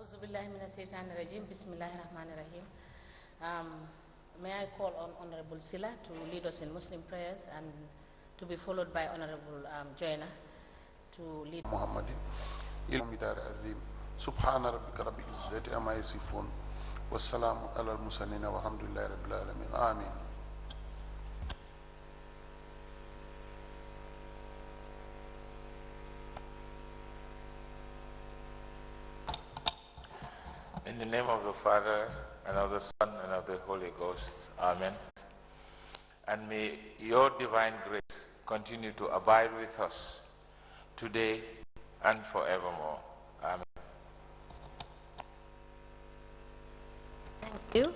Bismillahirrahmanirrahim. May I call on Honorable Sila to lead us in Muslim prayers and to be followed by Honorable Joyner to lead. Muhammadin ilmidar azim subhana rabbika rabbil izzati amma yasifun wassalamu alal mursalin walhamdulillahi rabbil alamin amin. In the name of the Father, and of the Son, and of the Holy Ghost. Amen. And may your divine grace continue to abide with us today and forevermore. Amen. Thank you.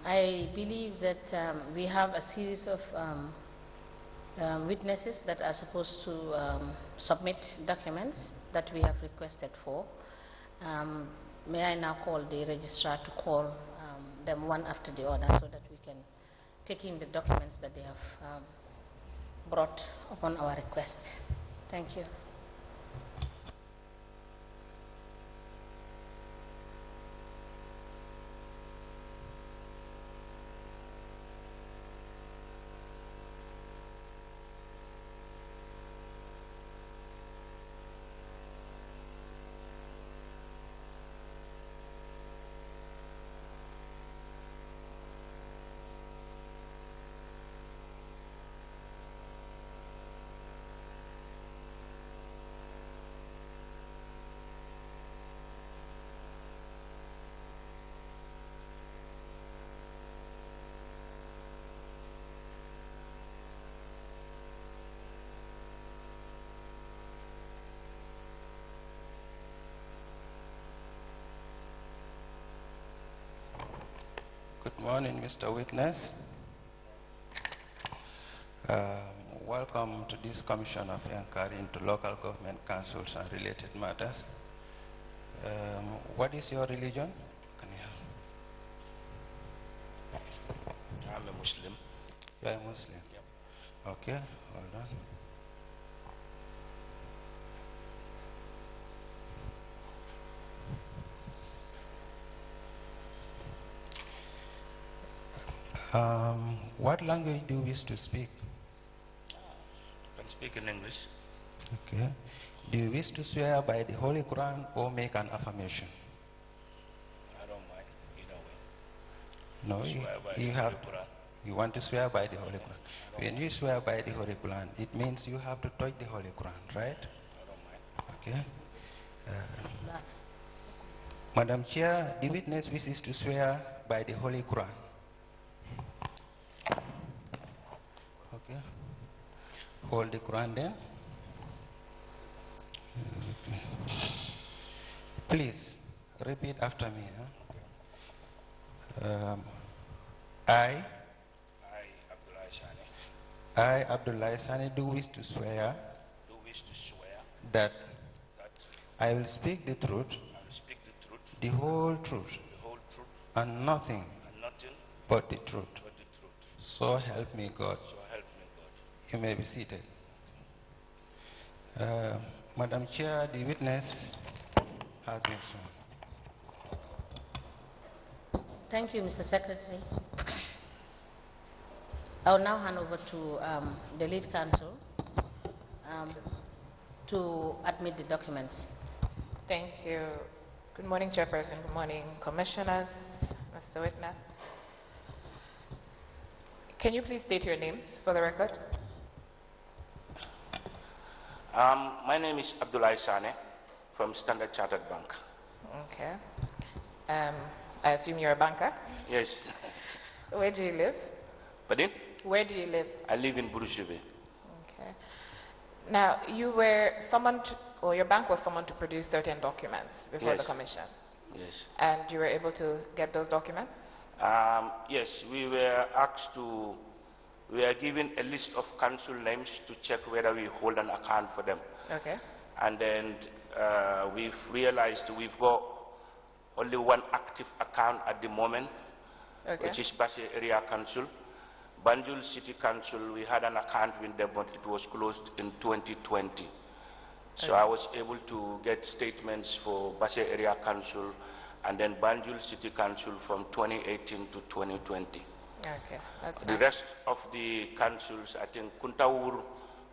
I believe that we have a series of witnesses that are supposed to submit documents that we have requested for. May I now call the registrar to call them one after the other so that we can take in the documents that they have brought upon our request. Thank you. Good morning, Mr. Witness. Welcome to this Commission of Inquiry into Local Government Councils and Related Matters. What is your religion? I'm a Muslim. You are a Muslim? Yep. Okay, hold on. What language do you wish to speak? I can speak in English. Okay. Do you wish to swear by the Holy Quran or make an affirmation? I don't mind either way. No, Swear by you the have. Holy Quran. You want to swear by the Holy Quran. When you swear by the Holy Quran, it means you have to touch the Holy Quran, right? I don't mind. Okay. Madam Chair, the witness wishes to swear by the Holy Quran. Okay. Hold the Quran then. Okay. Please repeat after me. I, Abdullah Sani, Abdullah Sani, do wish to swear that that I will speak the truth, I will speak the truth, the whole truth, and nothing but the truth. So help me God. So help me God. You may be seated. Madam Chair, the witness has been sworn. Thank you, Mr. Secretary. I'll now hand over to the lead counsel to admit the documents. Thank you. Good morning, Chairperson. Good morning, Commissioners, Mr. Witness. Can you please state your names for the record? My name is Abdullah Sani from Standard Chartered Bank. Okay. I assume you're a banker? Yes. Where do you live? Pardon? Where do you live? I live in Burushube. Okay. Now, you were summoned, or your bank was summoned to produce certain documents before the commission. Yes. And you were able to get those documents? Yes, we were asked to, we are given a list of council names to check whether we hold an account for them. Okay. And then we've realized we've got only one active account at the moment, which is Basse Area Council. Banjul City Council, we had an account with them, but it was closed in 2020. So I was able to get statements for Basse Area Council and then Banjul City Council from 2018 to 2020. Okay, that's The fine. rest of the councils, I think Kuntawur,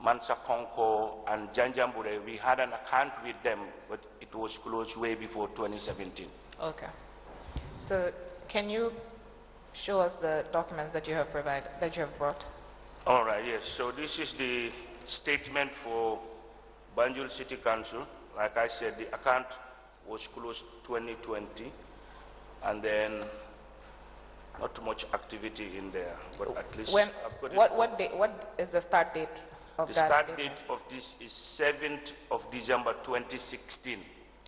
Mansa Konko, and Janjambure, we had an account with them, but it was closed way before 2017. Okay. So can you show us the documents that you have provided, that you have brought? All right, yes. So this is the statement for Banjul City Council. Like I said, the account was closed 2020, and then not much activity in there, but at least When, I've got what is the start date of the that start statement? date of this is 7th of December 2016.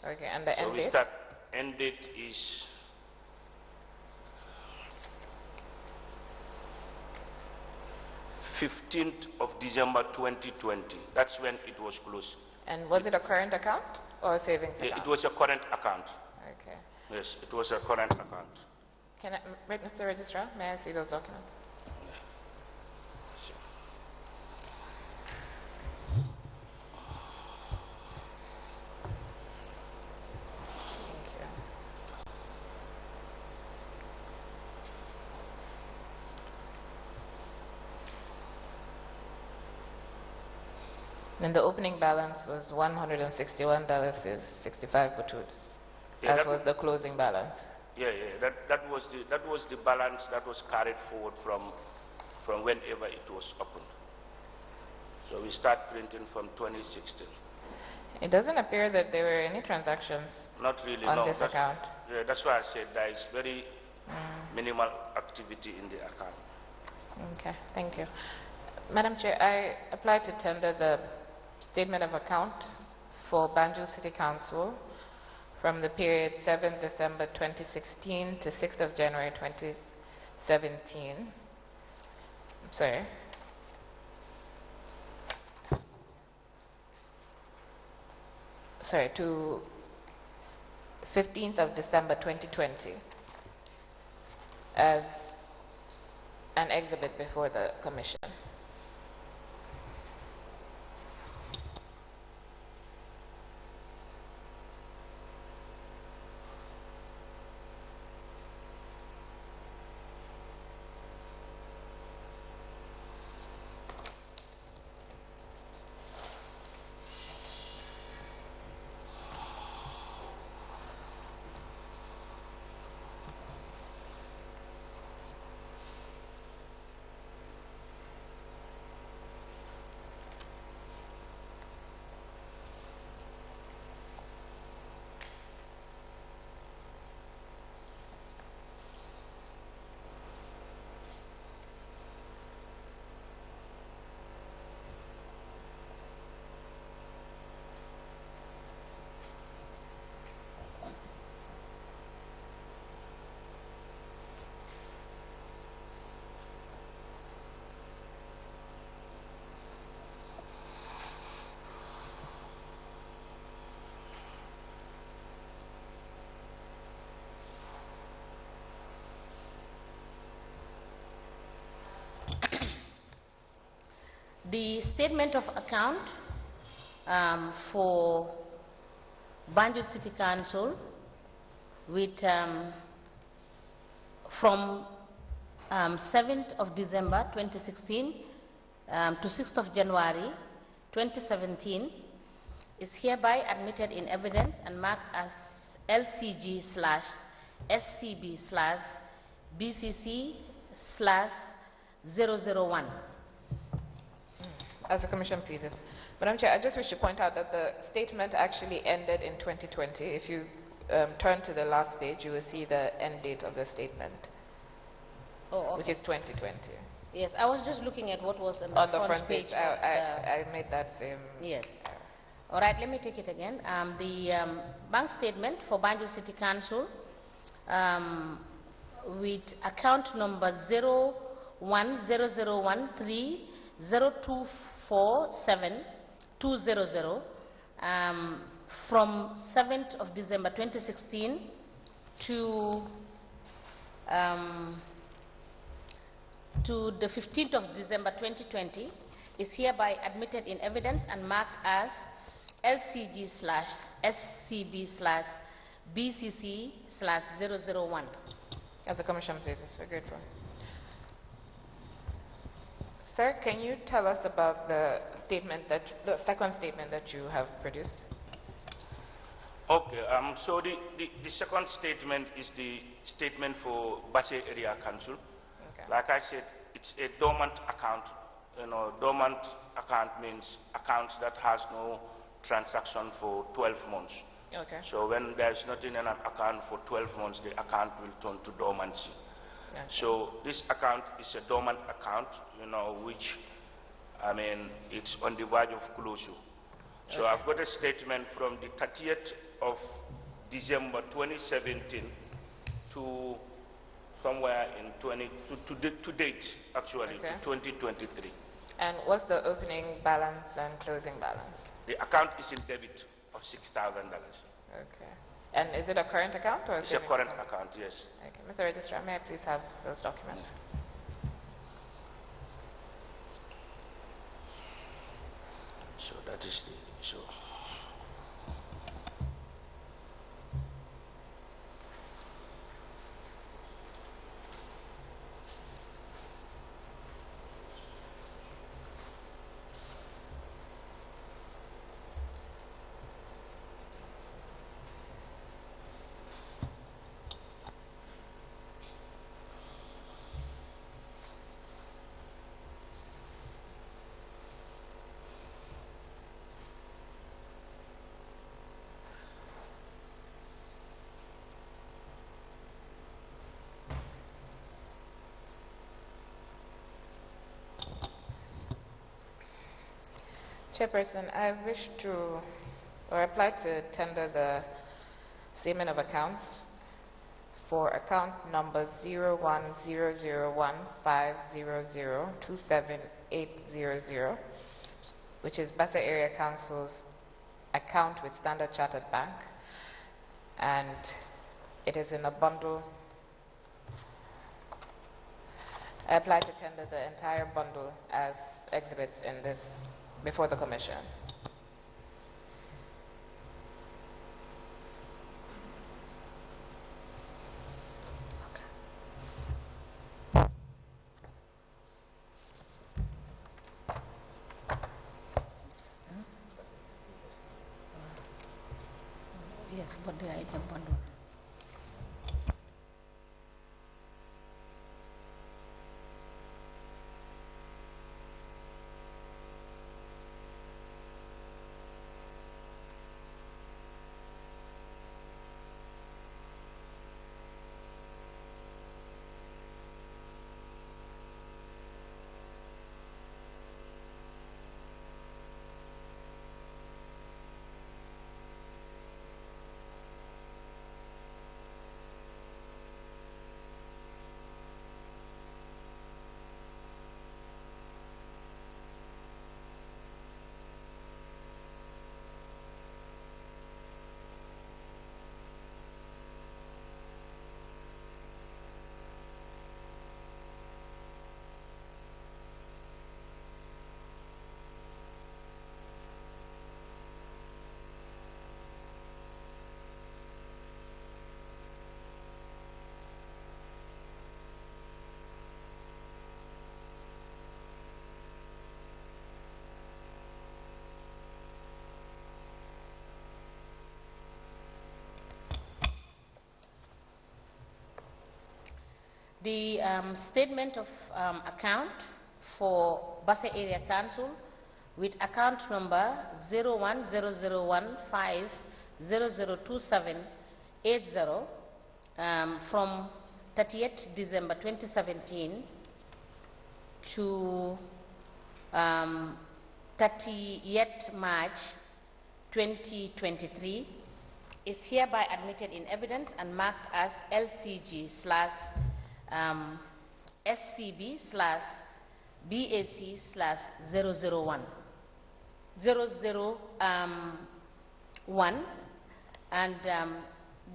Okay, and the So end we date? start, end date is 15th of December 2020. That's when it was closed. And was it a current account or a savings account? It was a current account. Okay. Yes, it was a current account. Can I, wait, Mr. Registrar, may I see those documents? Thank you. And the opening balance was $161.65 batuts. Yeah, That was the closing balance. Yeah, that was the balance that was carried forward from whenever it was opened. So we start printing from 2016. It doesn't appear that there were any transactions Not really, on no. this account. Yeah, that's why I said there is very minimal activity in the account. Okay, thank you. Madam Chair, I applied to tender the statement of account for Banjul City Council from the period 7th December 2016 to 6th of January 2017. I'm sorry. Sorry, to 15th of December 2020 as an exhibit before the Commission. The statement of account for Banjul City Council with from 7th of December 2016 to 6th of January 2017 is hereby admitted in evidence and marked as LCG/SCB/BCC/001. As the Commission pleases. Madam Chair, I just wish to point out that the statement actually ended in 2020. If you turn to the last page, you will see the end date of the statement, which is 2020. Yes, I was just looking at what was on the front page. I made that same. Yes. All right, let me take it again. The bank statement for Banjul City Council with account number 0100130247200 from 7th of December 2016 to the 15th of December 2020 is hereby admitted in evidence and marked as LCG slash SCB slash BCC slash 001. As a commission, please. We're grateful. Sir, can you tell us about the second statement that you have produced? Okay, so the second statement is the statement for Basse Area Council. Okay. Like I said, it's a dormant account. You know, dormant account means accounts that has no transaction for 12 months. Okay. So when there's nothing in an account for 12 months, the account will turn to dormancy. Okay. So this account is a dormant account, you know, which, I mean, it's on the verge of closure. So I've got a statement from the 30th of December 2017 to somewhere in to date, actually, Okay. to 2023. And what's the opening balance and closing balance? The account is in debit of $6,000. Okay. And is it a current account or It's a current account, yes. Okay. Mr. Registrar, may I please have those documents? So that is the issue. Chairperson, I wish to, or apply to tender the statement of accounts for account number 01001500278800, which is Basse Area Council's account with Standard Chartered Bank, and it is in a bundle. I apply to tender the entire bundle as exhibits in this before the commission. Yes, but the item bundle. The statement of account for Basse Area Council with account number 010015002780 from 30th December 2017 to 30th March 2023 is hereby admitted in evidence and marked as LCG slash SCB slash BAC slash 001. 001, and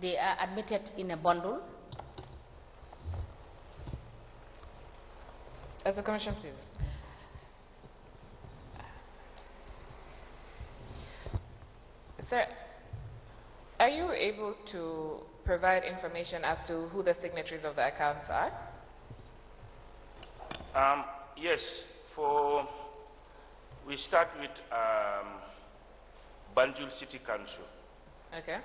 they are admitted in a bundle. As a commission, please. Sir, are you able to provide information as to who the signatories of the accounts are? Yes, we start with Banjul City Council. Okay.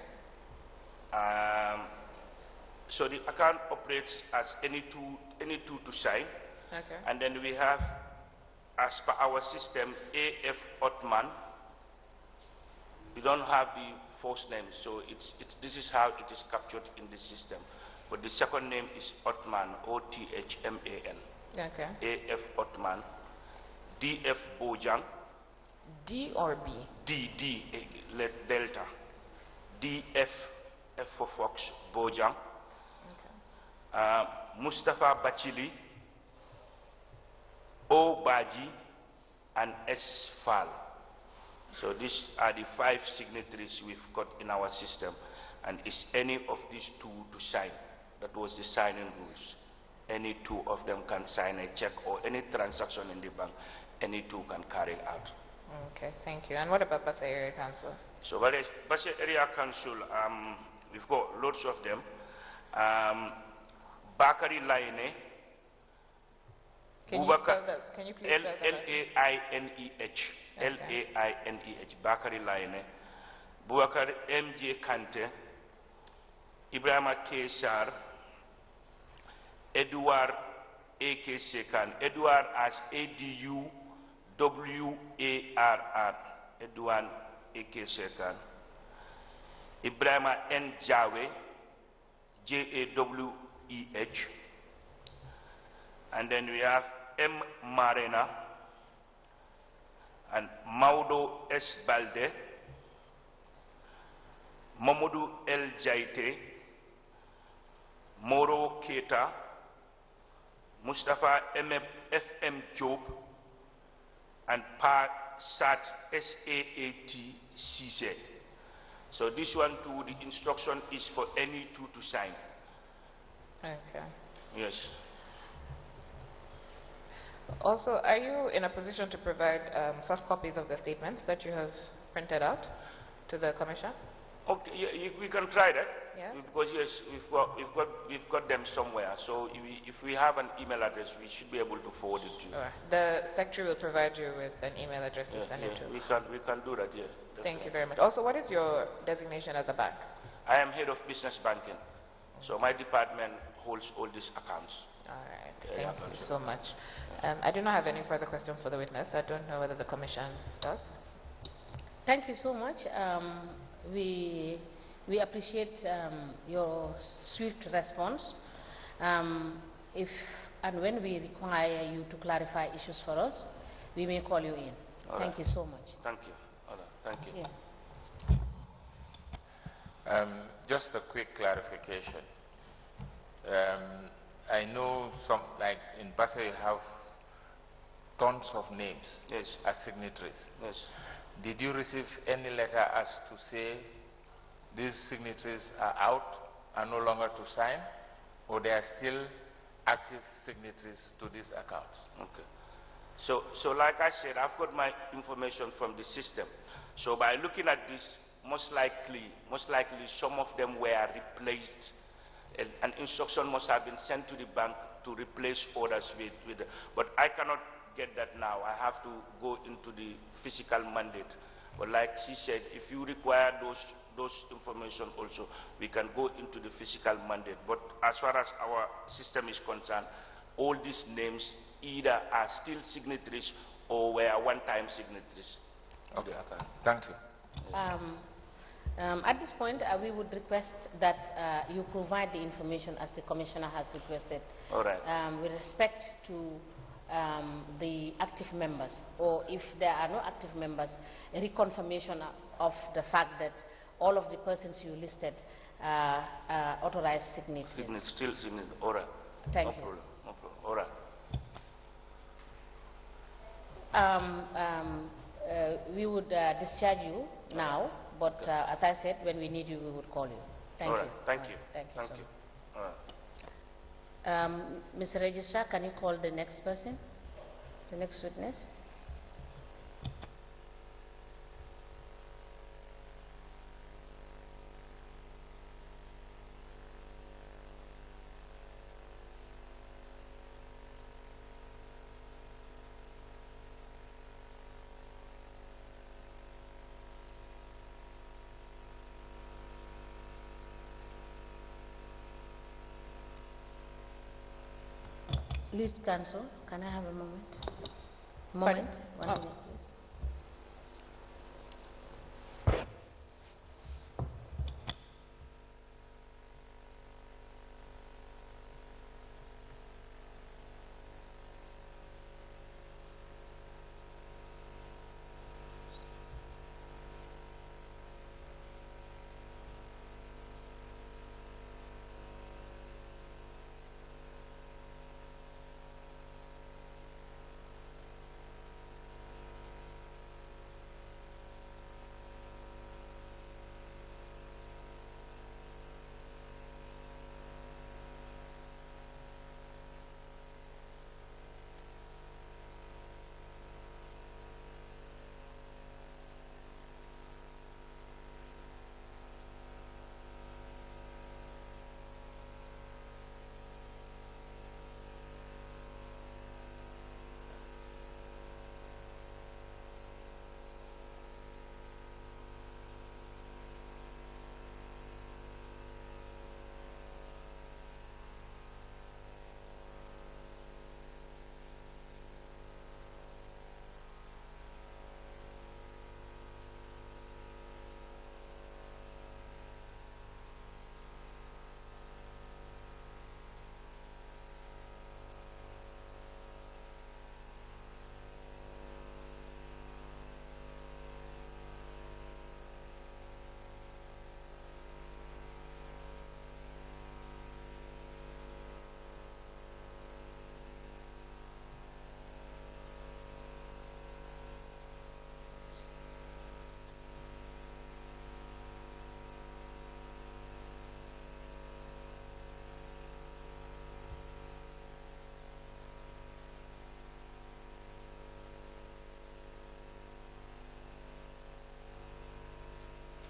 So the account operates as any two to sign. Okay. And then we have, as per our system, AF Otman. We don't have the first name, so this is how it is captured in the system. But the second name is Otman, O-T-H-M-A-N. Okay. AF Otman. DF Bojang. D or B? D, Delta. DF, F for Fox, Bojang. Okay. Mustafa Bachili, O Baji, and S Fal. So these are the 5 signatories we've got in our system, and is any of these 2 to sign. That was the signing rules. Any 2 of them can sign a check or any transaction in the bank, any 2 can carry out. Okay, thank you. And what about Basse Area Council? So Basse Area Council, we've got lots of them. Bakari Laine, Can you please spell that? L-A-I-N-E-H. Okay. L-A-I-N-E-H. Bakari Laine. Boubacar M.J. Kante. Ibrahima K. Sar. Edouard A.K. Sekan. Edouard as A-D-U-W-A-R-R. Edouard A.K. Sekan. Ibrahima N. Jawe. J-A-W-E-H. And then we have M. Marena and Maudo S. Balde, Mamadou L. Jaite, Moro Keita, Mustafa F.M. Job, and Pa Sat S.A.A.T. Cisse. So this one too, the instruction is for any 2 to sign. Okay. Yes. Also, are you in a position to provide soft copies of the statements that you have printed out to the Commission? Okay, yeah, we can try that. Yes. Because yes, we've got them somewhere. So if we have an email address, we should be able to forward it to you. All right. The Secretary will provide you with an email address to send it to. We can do that. Yes. Thank you very much. Also, what is your designation at the bank? I am head of business banking, so my department holds all these accounts. All right. Thank you so much. I do not have any further questions for the witness. I don't know whether the Commission does. Thank you so much. We appreciate your swift response. If and when we require you to clarify issues for us, we may call you in. Thank you so much. Thank you. Thank you. Yeah. Just a quick clarification. I know like in Basse you have tons of names as signatories. Yes. Did you receive any letter as to say these signatories are out, are no longer to sign, or they are still active signatories to these accounts? Okay. So like I said, I've got my information from the system. So by looking at this, most likely some of them were replaced. An instruction must have been sent to the bank to replace orders with but I cannot get that now. I have to go into the physical mandate. But like she said, if you require those information also, we can go into the physical mandate. But as far as our system is concerned, all these names either are still signatories or were one-time signatories. Okay. Thank you. At this point, we would request that you provide the information as the Commissioner has requested. All right. With respect to the active members, or if there are no active members, a reconfirmation of the fact that all of the persons you listed are authorized signatories. Still signatories. All right. Thank no you. Problem. No problem. All right. We would discharge you now, but as I said, when we need you, we would call you. Thank you. Thank you. Thank you. Thank So you. much. All right. Mr. Registrar, can you call the next person, the next witness? Lead counsel, can I have a moment? Moment, one minute, please.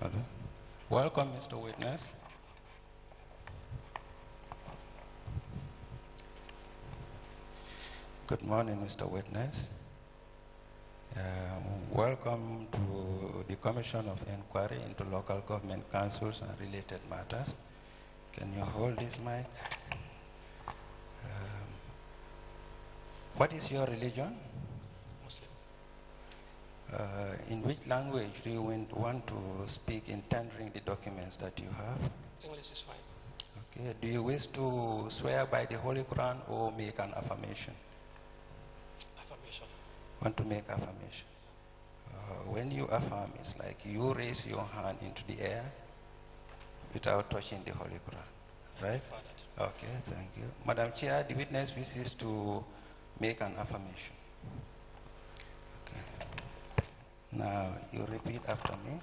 Hello. Welcome, Mr. Witness. Good morning, Mr. Witness. Welcome to the Commission of Inquiry into Local Government Councils and Related Matters. Can you hold this mic? What is your religion? Muslim. In which language do you want to speak in tendering the documents that you have? English is fine. Okay. Do you wish to swear by the Holy Quran or make an affirmation? Affirmation. Want to make affirmation. When you affirm, it's like you raise your hand into the air without touching the Holy Quran, right? Okay, thank you. Madam Chair, the witness wishes to make an affirmation. Okay. Now, you repeat after me.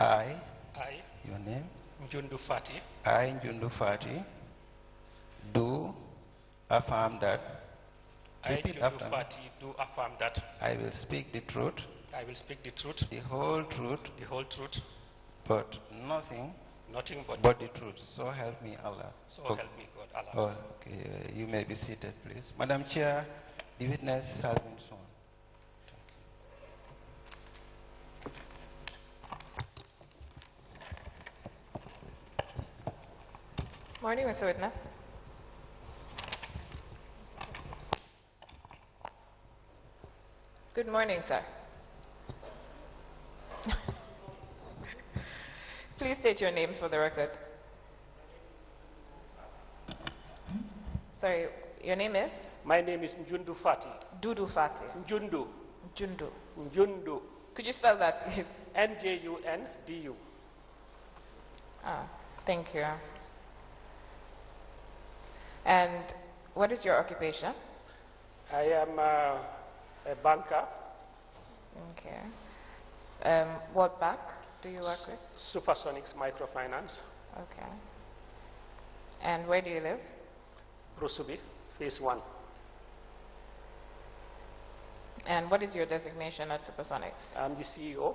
I, your name? Njundu Fati. I, Njundu Fati, do affirm that. I, Njundu Fati, do affirm that. I will speak the truth. I will speak the truth. The whole truth. The whole truth. But nothing. Nothing but the truth. So help me Allah. So help me God Allah. Oh, okay. You may be seated, please. Madam Chair, the witness has been sworn. Morning, Mr. Witness. Good morning, sir. Please state your names for the record. Sorry, your name is? My name is Njundu Fati. Dudu Fati. Njundu. Njundu. Njundu. Could you spell that, please? Njundu. Ah, thank you. And what is your occupation? I am a banker. Okay. What bank do you work with? Supersonics Microfinance. Okay. And where do you live? Prosubi, Phase 1. And what is your designation at Supersonics? I'm the CEO.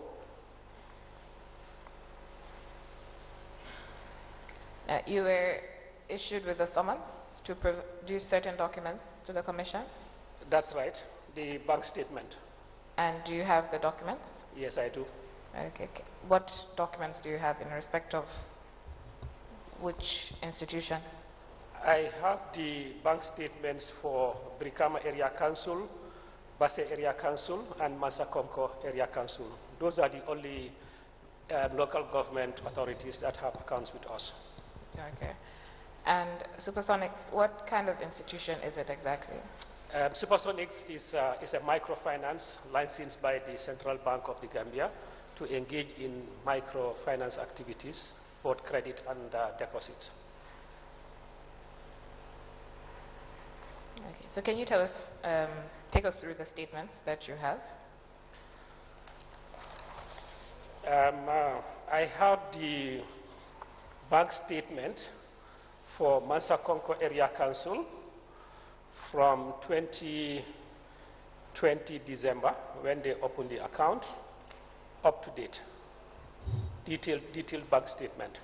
You were issued with a summons to produce certain documents to the Commission? That's right, the bank statement. And do you have the documents? Yes, I do. Okay. What documents do you have in respect of which institution? I have the bank statements for Brikama Area Council, Basse Area Council, and Mansakonko Area Council. Those are the only local government authorities that have accounts with us. Okay. And Supersonics, what kind of institution is it exactly? Supersonics is a microfinance licensed by the Central Bank of the Gambia to engage in microfinance activities, both credit and deposit. Okay, so can you tell us, take us through the statements that you have? I have the bank statement for Mansakonko Area Council from 2020 December, when they opened the account, up to date. Detailed bank statement.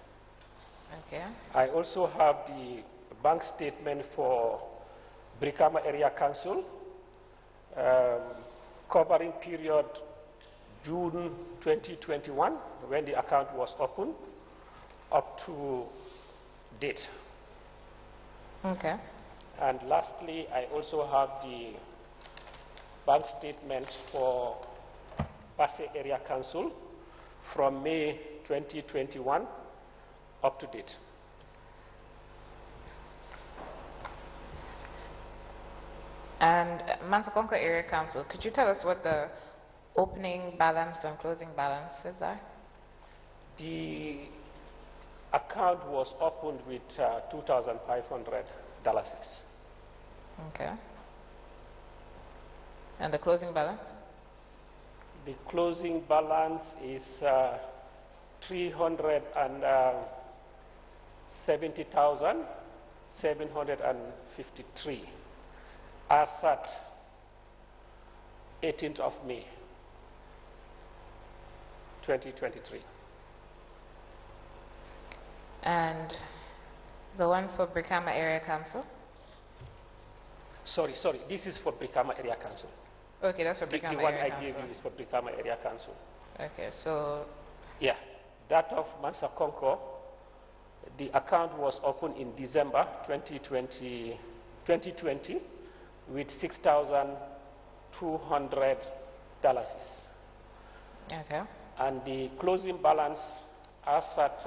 Okay. I also have the bank statement for Brikama Area Council, covering period June 2021, when the account was opened, up to date. Okay. And lastly, I also have the bank statement for Basse Area Council from May 2021 up to date. And Mansakonko Area Council, could you tell us what the opening balance and closing balances are? The account was opened with $2,500. Okay. And the closing balance? The closing balance is 370,753 as at 18th of May 2023. And the one for Brikama Area Council? Sorry, this is for Brikama Area Council. Okay, that's for Brikama The one Area I Council. gave you is for Brikama Area Council. Okay, so... Yeah, that of Mansakonko, the account was opened in December 2020 with $6,200. Okay. And the closing balance as at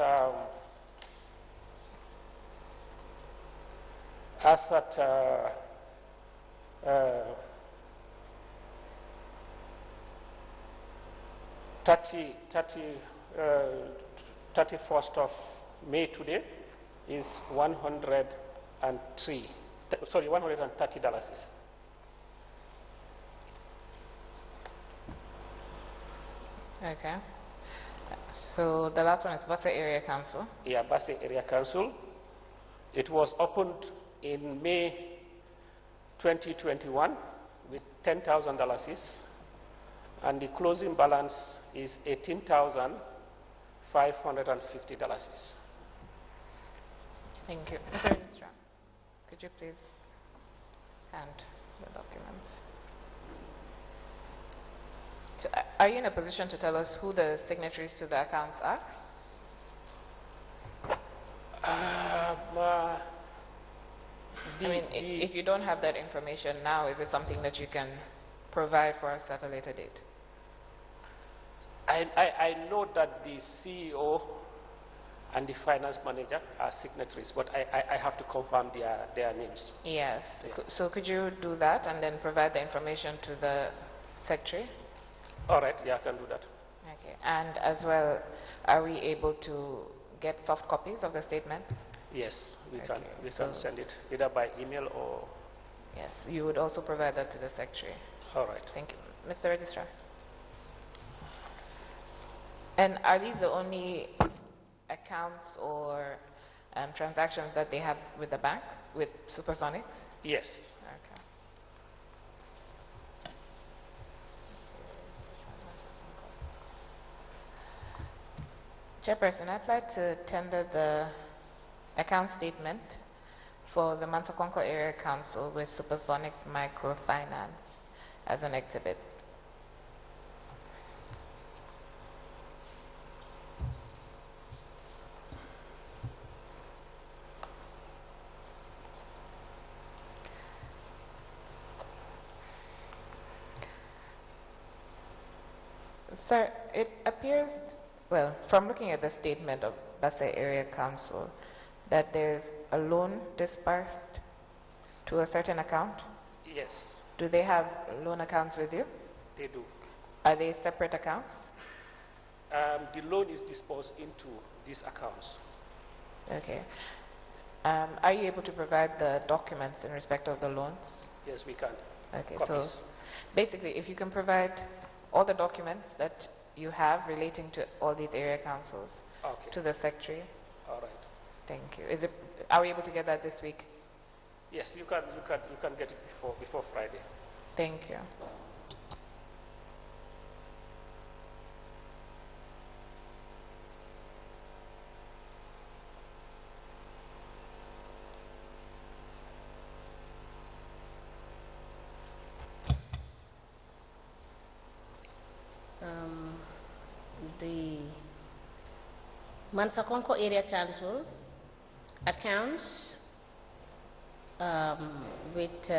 31st of May today is $130. Okay. So the last one is Basse Area Council. Yeah, Basse Area Council. It was opened in May 2021 with $10,000, and the closing balance is $18,550. Thank you. Mr. Registrar, could you please hand the documents? So, are you in a position to tell us who the signatories to the accounts are? If you don't have that information now, is it something that you can provide for us at a later date? I know that the CEO and the finance manager are signatories, but I have to confirm their names. Yes. Yeah. So could you do that and then provide the information to the secretary? All right, yeah, I can do that. Okay. And as well, are we able to get soft copies of the statements? Yes, we Okay, can. We can send it either by email or... Yes, you would also provide that to the secretary. All right. Thank you. Mr. Registrar. And are these the only accounts or transactions that they have with the bank, with Supersonics? Yes. Okay. Chairperson, I'd like to tender the account statement for the Mansakonko Area Council with Supersonics Microfinance as an exhibit. Sir, it appears, well, from looking at the statement of Basse Area Council, that there's a loan disbursed to a certain account? Yes, Do they have loan accounts with you? they do. Are they separate accounts? The loan is disposed into these accounts. Okay. Are you able to provide the documents in respect of the loans? Yes, we can. Okay, Copies. so basically, if you can provide all the documents that you have relating to all these area councils Okay. to the secretary. All right. Thank you. Are we able to get that this week? Yes, you can get it before Friday. Thank you. The Mansakonko Area Council accounts with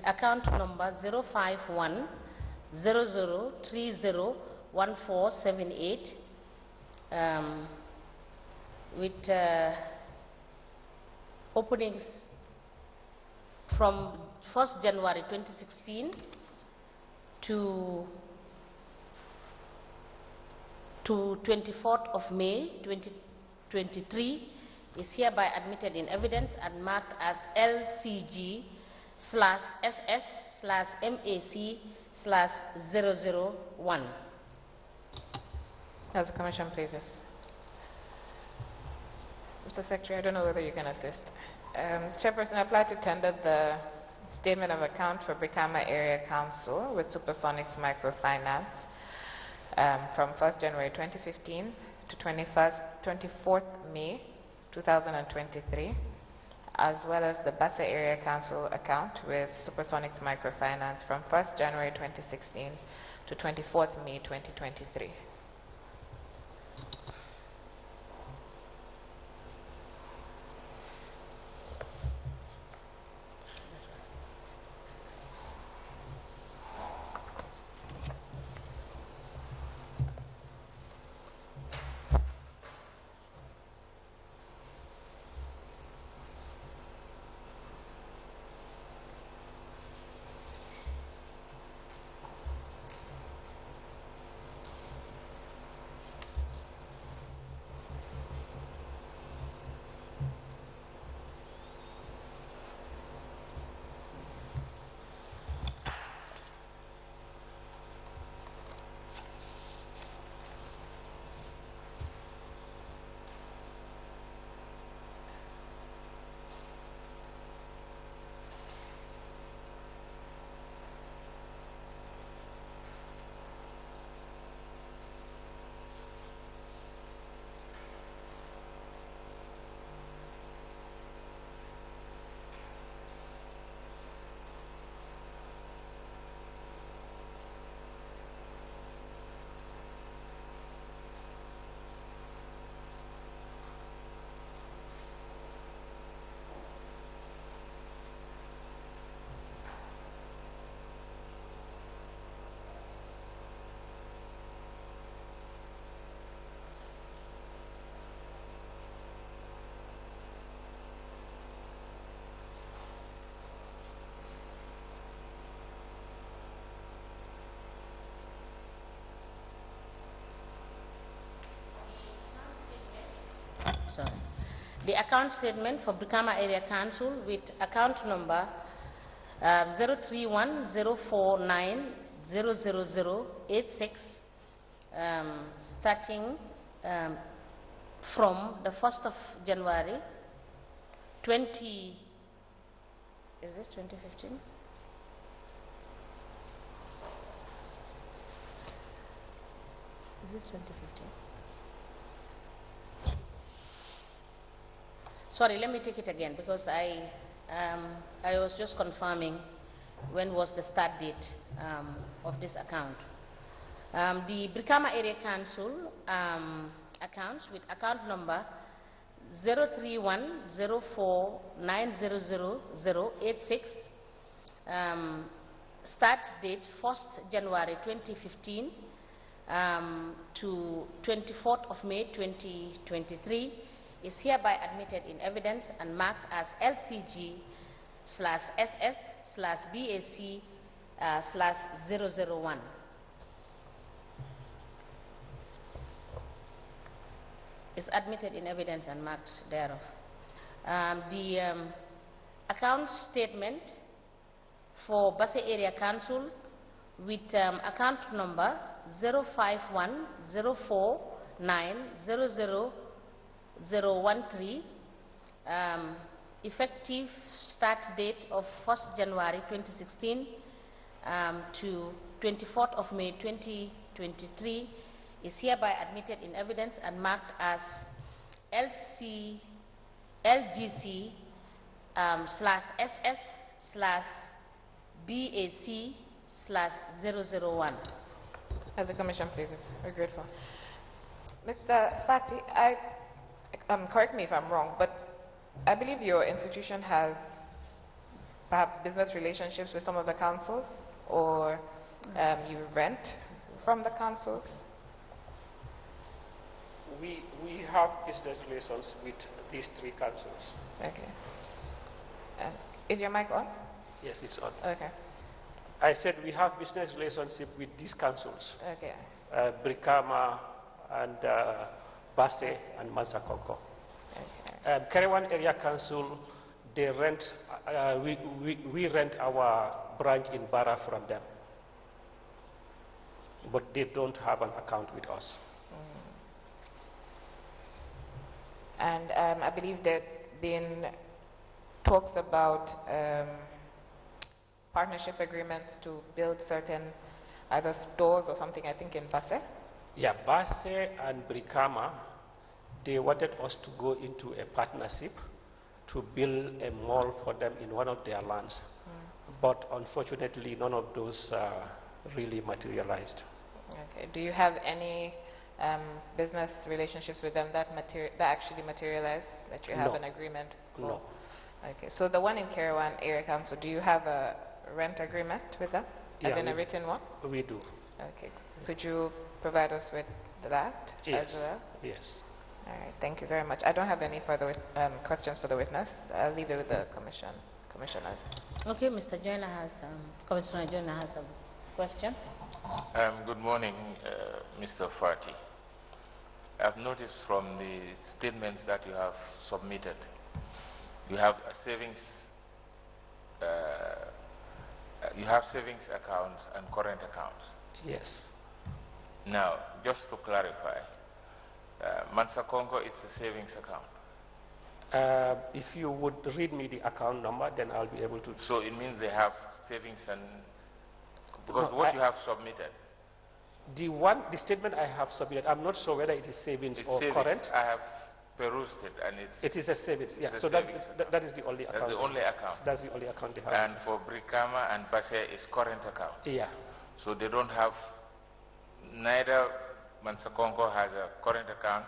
account number 05100301478 with openings from 1st January 2016 to 24th of May 2023 is hereby admitted in evidence and marked as LCG/SS/MAC/001. As the Commission pleases. Mr. Secretary, I don't know whether you can assist. Chairperson, I apply to tender the statement of account for Brikama Area Council with Supersonics Microfinance from 1st January 2015 to 24th May 2023, as well as the Basse Area Council account with Supersonics Microfinance from 1st January 2016 to 24th May 2023. The account statement for Brikama Area Council with account number 03104900086 starting from the 1st of January 2015? Is this 2015? Is this 2015? Sorry, let me take it again because I was just confirming when was the start date of this account. The Brikama Area Council accounts with account number 03104900086 start date 1st January 2015 to 24th of May 2023 is hereby admitted in evidence and marked as LCG/SS/BAC/001. Is admitted in evidence and marked thereof. The account statement for Basse Area Council with account number 05104900013, effective start date of 1st January 2016 to 24th of May 2023 is hereby admitted in evidence and marked as LGC/SS/BAC/001. As the Commission pleases, we're grateful. Mr. Fati, correct me if I'm wrong, but I believe your institution has perhaps business relationships with some of the councils, or you rent from the councils? We have business relations with these 3 councils. Okay. Is your mic on? Yes, it's on. Okay. I said we have business relationship with these councils. Okay. Brikama and Basse and Mansa Konko. Okay. Kerewan Area Council, they rent, we rent our branch in Bara from them. But they don't have an account with us. And I believe there have been talks about partnership agreements to build certain either stores or something, I think in Basse. Yeah, Basse and Brikama, they wanted us to go into a partnership to build a mall for them in one of their lands. But unfortunately, none of those really materialized. Okay. Do you have any business relationships with them that actually materialize, that you have No. an agreement for? No. Okay. So the one in Kerewan Area Council, do you have a rent agreement with them, as Yeah, in a written one? We do. Okay. Could you provide us with that Yes. as well? Yes. All right. Thank you very much. I don't have any further questions for the witness. I'll leave it with the commissioners. Okay, Mr. Joyner has, Commissioner Joyner has a question. Good morning, Mr. Fati. I've noticed from the statements that you have submitted, you have a savings account and current account. Yes. Now, just to clarify, Mansa Congo is a savings account. If you would read me the account number, then I'll be able to. So it means they have savings and, because No, what you have submitted. The statement I have submitted, I'm not sure whether it is savings It's or savings. current. I have perused it and It is a savings, yeah. a So savings that is the only account. That's the only account. That's the only account they have. And for Brikama and Basse is current account. Yeah. So they don't have, neither Mansa Congo has a current account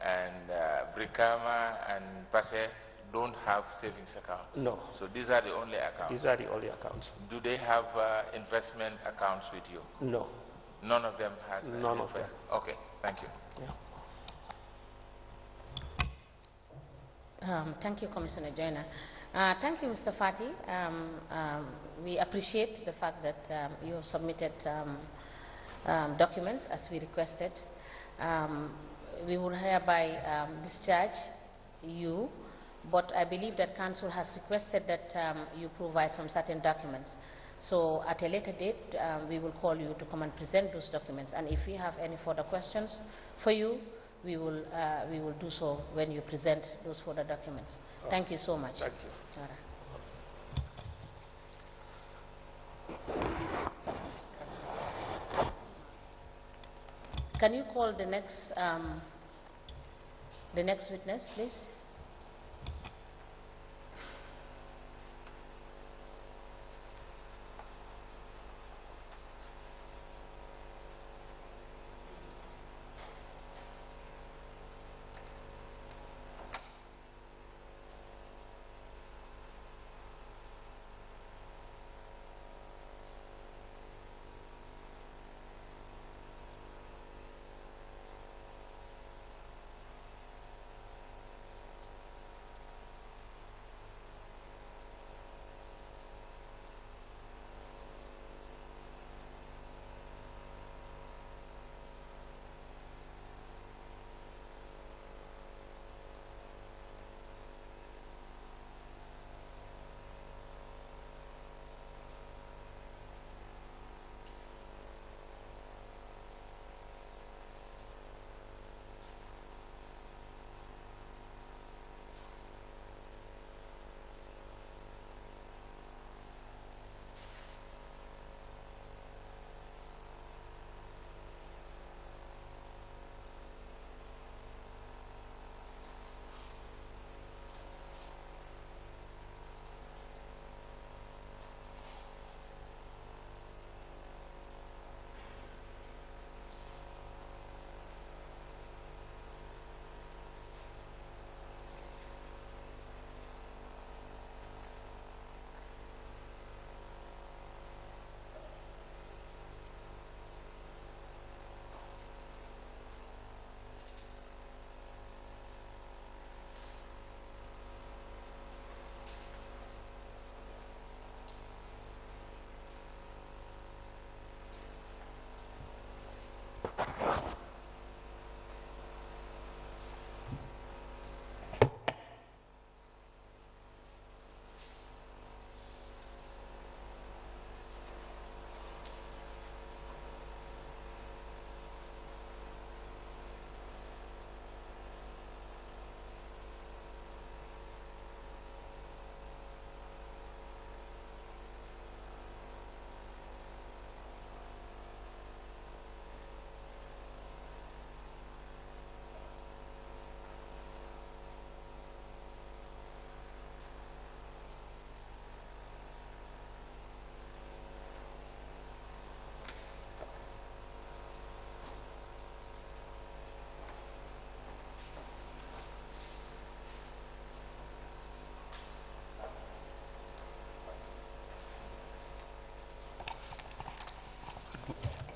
and Brikama and Basse don't have savings account. No. So these are the only accounts. These are the only accounts. Do they have investment accounts with you? No. None of them has None of them. Okay, thank you. Yeah. Thank you, Commissioner Joyner. Thank you, Mr. Fati. We appreciate the fact that you have submitted documents as we requested. We will hereby discharge you, but I believe that Council has requested that you provide some certain documents. So at a later date, we will call you to come and present those documents. And if we have any further questions for you, we will do so when you present those further documents. Thank you so much. Thank you. All right. Can you call the next witness, please?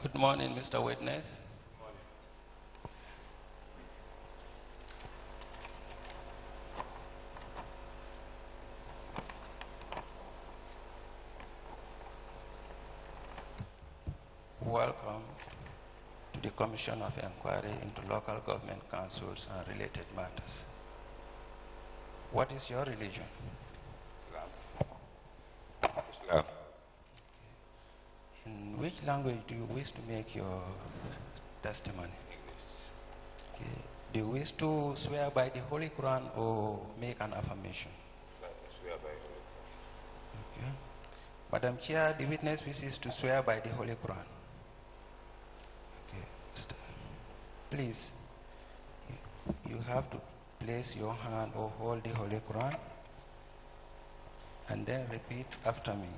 Good morning, Mr. Witness. Welcome to the Commission of Inquiry into Local Government Councils and Related Matters. What is your religion? Islam. In which language do you wish to make your testimony? English. Okay. Do you wish to swear by the Holy Quran or make an affirmation? Swear by Holy Quran. Okay. Madam Chair, the witness wishes to swear by the Holy Quran. Okay. Please, you have to place your hand or hold the Holy Quran and then repeat after me.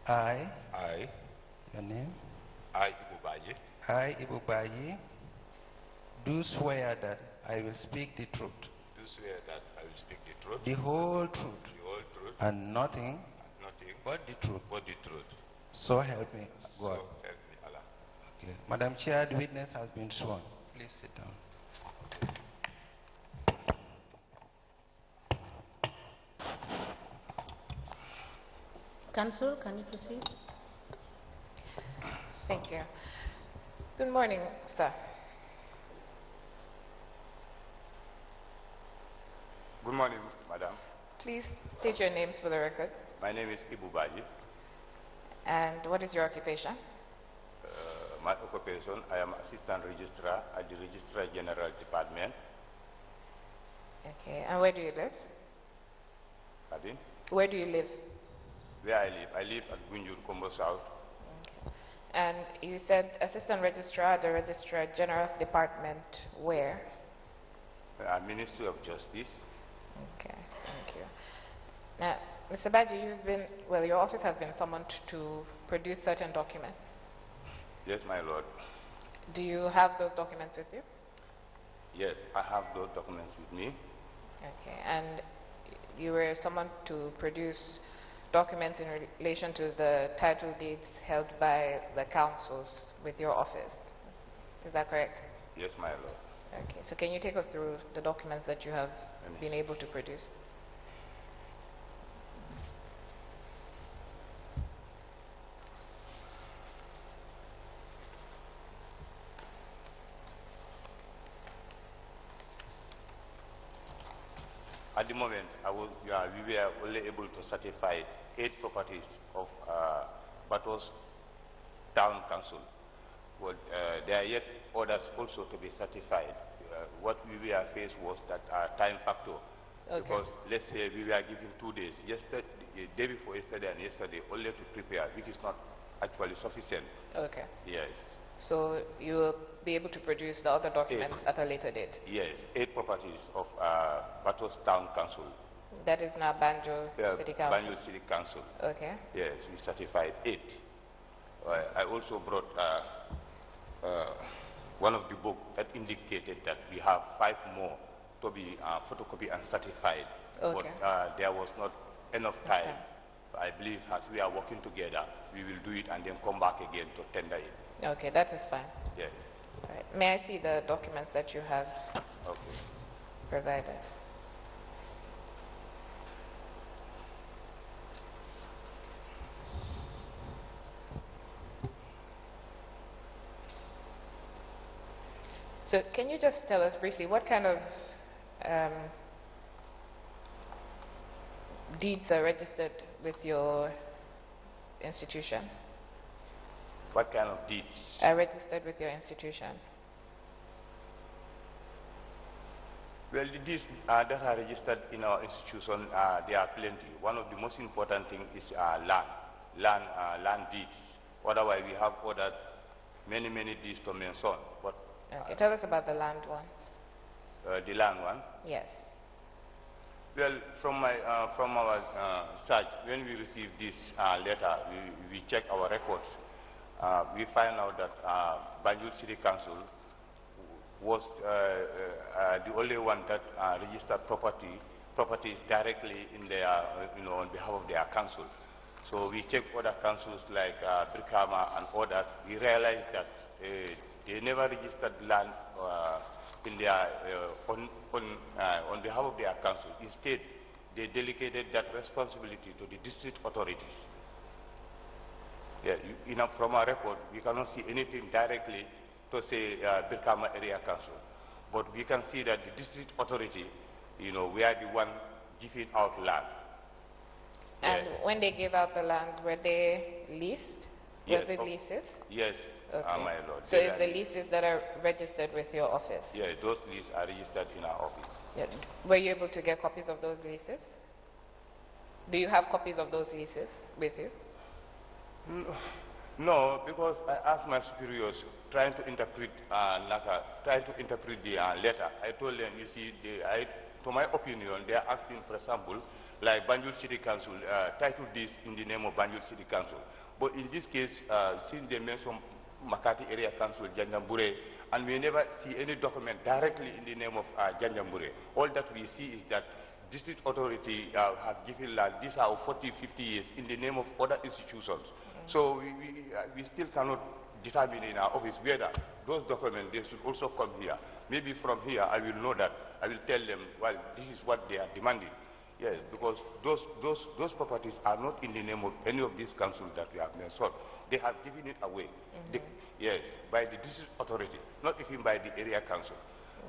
I, your name? Ibubaye, I, Ibubaye, do swear that I will speak the truth, do swear that I will speak the truth, the whole truth, the whole truth, and nothing nothing but the truth. but the truth. So help me So God. help me Allah. Okay. Madam Chair, the witness has been sworn. Please sit down. Council, can you proceed? Thank you. Good morning, sir. Good morning, madam. Please state your names for the record. My name is Ibubaye. And what is your occupation? My occupation, I am Assistant Registrar at the Registrar General Department. Okay. And where do you live? Pardon? Where do you live? Where I live at Gunjur, Combo South. Okay. And you said Assistant Registrar at the Registrar General's Department where? Ministry of Justice. Okay, thank you. Now, Mr. Badji, your office has been summoned to produce certain documents. Yes, my lord. Do you have those documents with you? Yes, I have those documents with me. Okay, and you were summoned to produce documents in relation to the title deeds held by the councils with your office. Is that correct? Yes, my lord. Okay, so can you take us through the documents that you have Yes. been able to produce? At the moment, we were only able to certify 8 properties of Batos Town Council. Well, there are yet others also to be certified. What we were faced was that time factor. Okay. Because let's say we were given 2 days, yesterday, day before yesterday and yesterday, only to prepare, which is not actually sufficient. Okay. Yes. So you will be able to produce the other documents at a later date? Yes, 8 properties of Batos Town Council. That is now Banjo City Council? Banjul City Council. Okay. Yes, we certified 8. I also brought one of the book that indicated that we have 5 more to be photocopied and certified. Okay. But there was not enough time. Okay. I believe as we are working together, we will do it and then come back again to tender it. Okay, that is fine. Yes. All right. May I see the documents that you have provided? So can you just tell us briefly what kind of deeds are registered with your institution? What kind of deeds? Are registered with your institution? Well, the deeds that are registered in our institution, there are plenty. One of the most important things is land deeds. Otherwise, we have others, many deeds to mention. But Okay, tell us about the land ones. the land one. Yes. Well, from our search, when we received this letter, we check our records. We find out that Banjul City Council was the only one that registered properties directly in their, on behalf of their council. So we check other councils like Brikama and others. We realized that they never registered land in their on behalf of their council. Instead, they delegated that responsibility to the district authorities. Yeah, from our record, we cannot see anything directly to say Brikama Area Council, but we can see that the district authority, we are the one giving out land. And when they gave out the lands, were they leased? Yes, were they leases? Yes, Okay. my lord. So it's the leases that are registered with your office? Yeah, those leases are registered in our office. Yeah. Were you able to get copies of those leases? Do you have copies of those leases with you? No, because I asked my superiors, trying to interpret the letter. I told them, you see, to my opinion, they are asking, for example, like Banjul City Council, title this in the name of Banjul City Council. But in this case, since they mentioned Makati Area Council, Janjambure, and we never see any document directly in the name of Janjambure. All that we see is that district authority has given land, these are 40, 50 years, in the name of other institutions. So we still cannot determine in our office whether those documents, they should also come here. Maybe from here, I will know that. I will tell them, well, this is what they are demanding. Yes, because those properties are not in the name of any of these councils that we have mentioned. They have given it away. Yes, by the district authority, not even by the area council.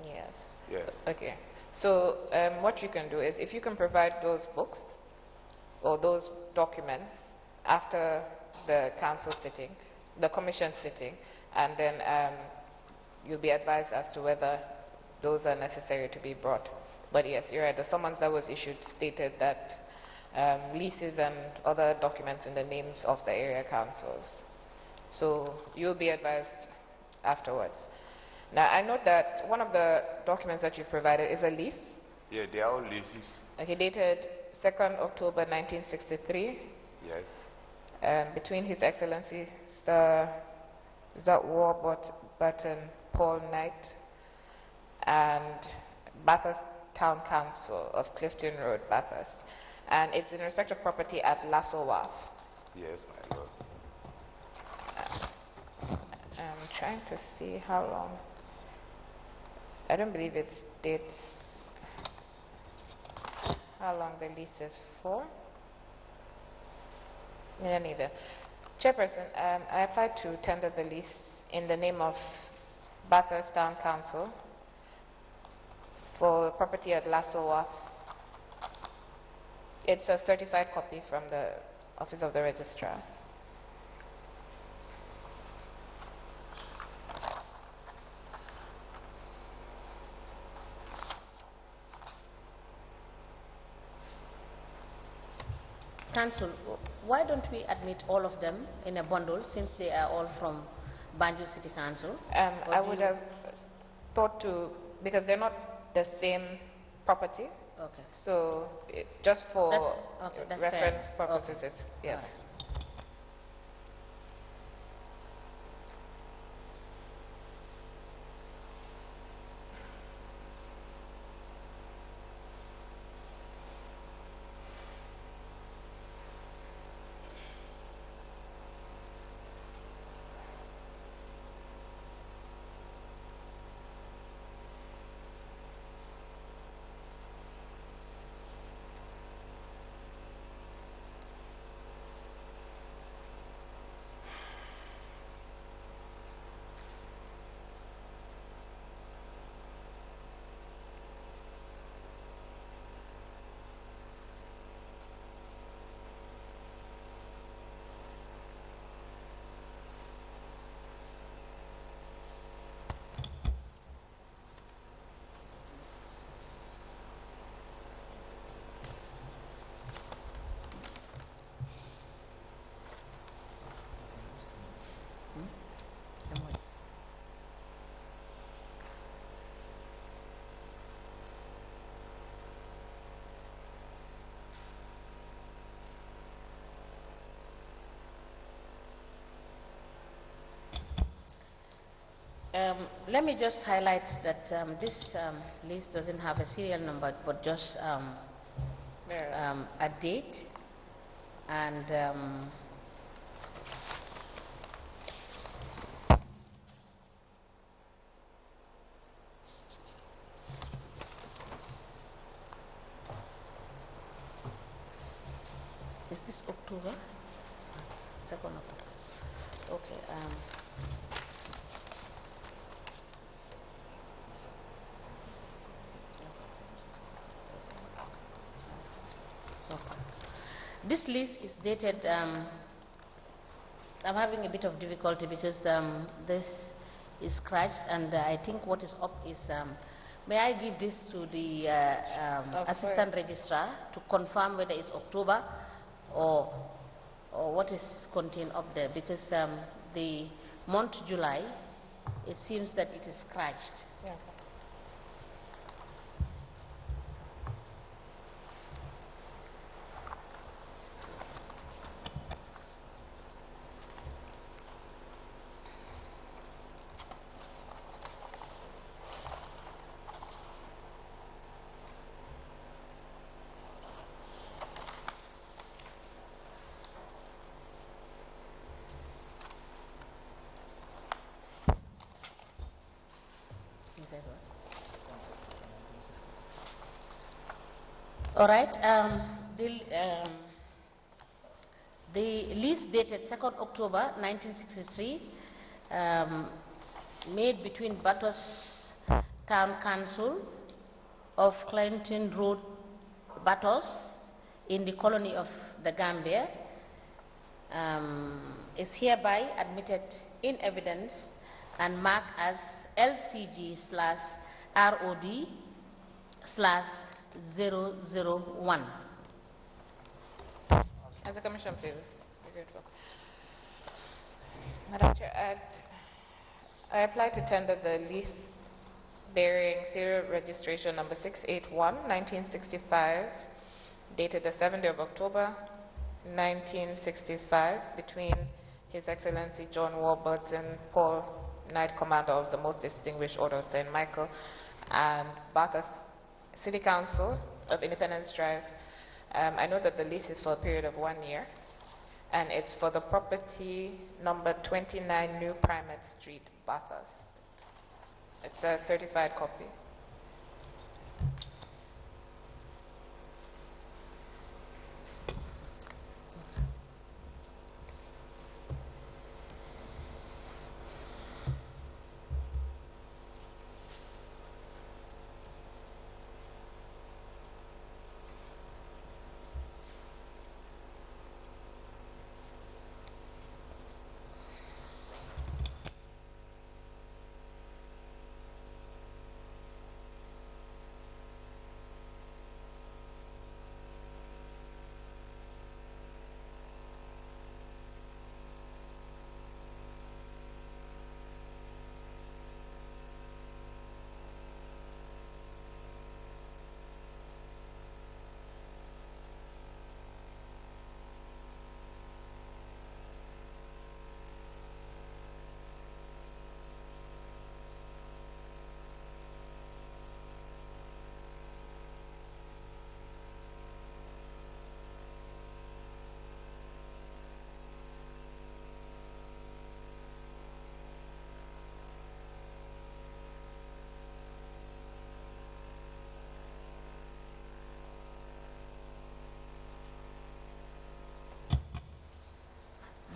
Yes. Yes. Okay. So what you can do is, if you can provide those books or those documents after the council sitting, the commission sitting, and then you'll be advised as to whether those are necessary to be brought. But yes, you're right. The summons that was issued stated that leases and other documents in the names of the area councils. So you'll be advised afterwards. Now, I note that one of the documents that you've provided is a lease. Yeah, they are all leases. Okay, dated 2nd October 1963. Yes. Between His Excellency Sir Warburton Paul Knight and Bathurst Town Council of Clifton Road, Bathurst. And it's in respect of property at Lasso Wharf. Yes, my lord. I'm trying to see how long. I don't believe it states how long the lease is for. Yeah, neither. Chairperson, I applied to tender the lease in the name of Bathurst Town Council for property at Lasso Wharf. It's a certified copy from the Office of the Registrar. Council, why don't we admit all of them in a bundle since they are all from Banjul City Council? I would have thought to, because they're not the same property. Okay. So just for that's reference fair. purposes, Okay. it's, yes. Let me just highlight that this list doesn't have a serial number, but just a date and is this October? 2nd October. Okay. This list is dated, I'm having a bit of difficulty because this is scratched, and I think what is up is, may I give this to the assistant registrar to confirm whether it's October or what is contained up there, because the month July, it seems that it is scratched. Yeah. All right. The list dated 2nd October 1963, made between Batos Town Council of Clinton Road, Batos, in the colony of the Gambia, is hereby admitted in evidence and marked as LCG/ROD/001. As a commission, please. Madam Chair, I apply to tender the lease bearing serial registration number 681/1965, dated the 7th of October 1965, between His Excellency John Warburton, Paul, Knight Commander of the Most Distinguished Order of St. Michael, and Bathurst City Council of Independence Drive. I know that the lease is for a period of 1 year, and it's for the property number 29 New Primate Street, Bathurst. It's a certified copy.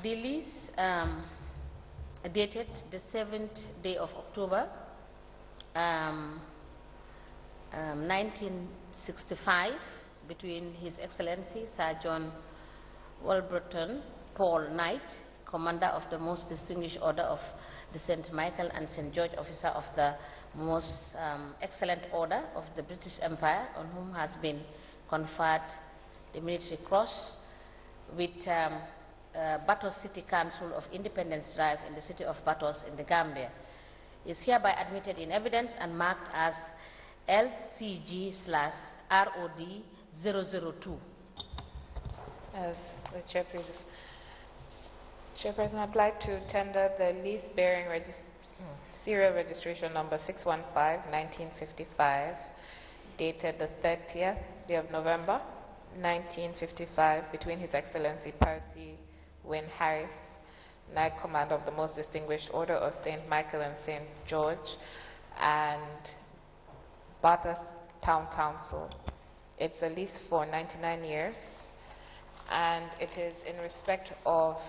The lease dated the 7th day of October 1965 between His Excellency Sir John Warburton Paul Knight, Commander of the Most Distinguished Order of the St. Michael and St. George, Officer of the Most Excellent Order of the British Empire, on whom has been conferred the Military Cross, with Batos City Council of Independence Drive in the city of Batos in the Gambia, is hereby admitted in evidence and marked as LCG/ROD002. As the Chair pleases. Chairperson, I applied to tender the lease bearing serial registration number 615-1955, dated the 30th day of November, 1955, between His Excellency Percy Wynne Harris, Knight Commander of the Most Distinguished Order of St. Michael and St. George, and Bathurst Town Council. It's a lease for 99 years, and it is in respect of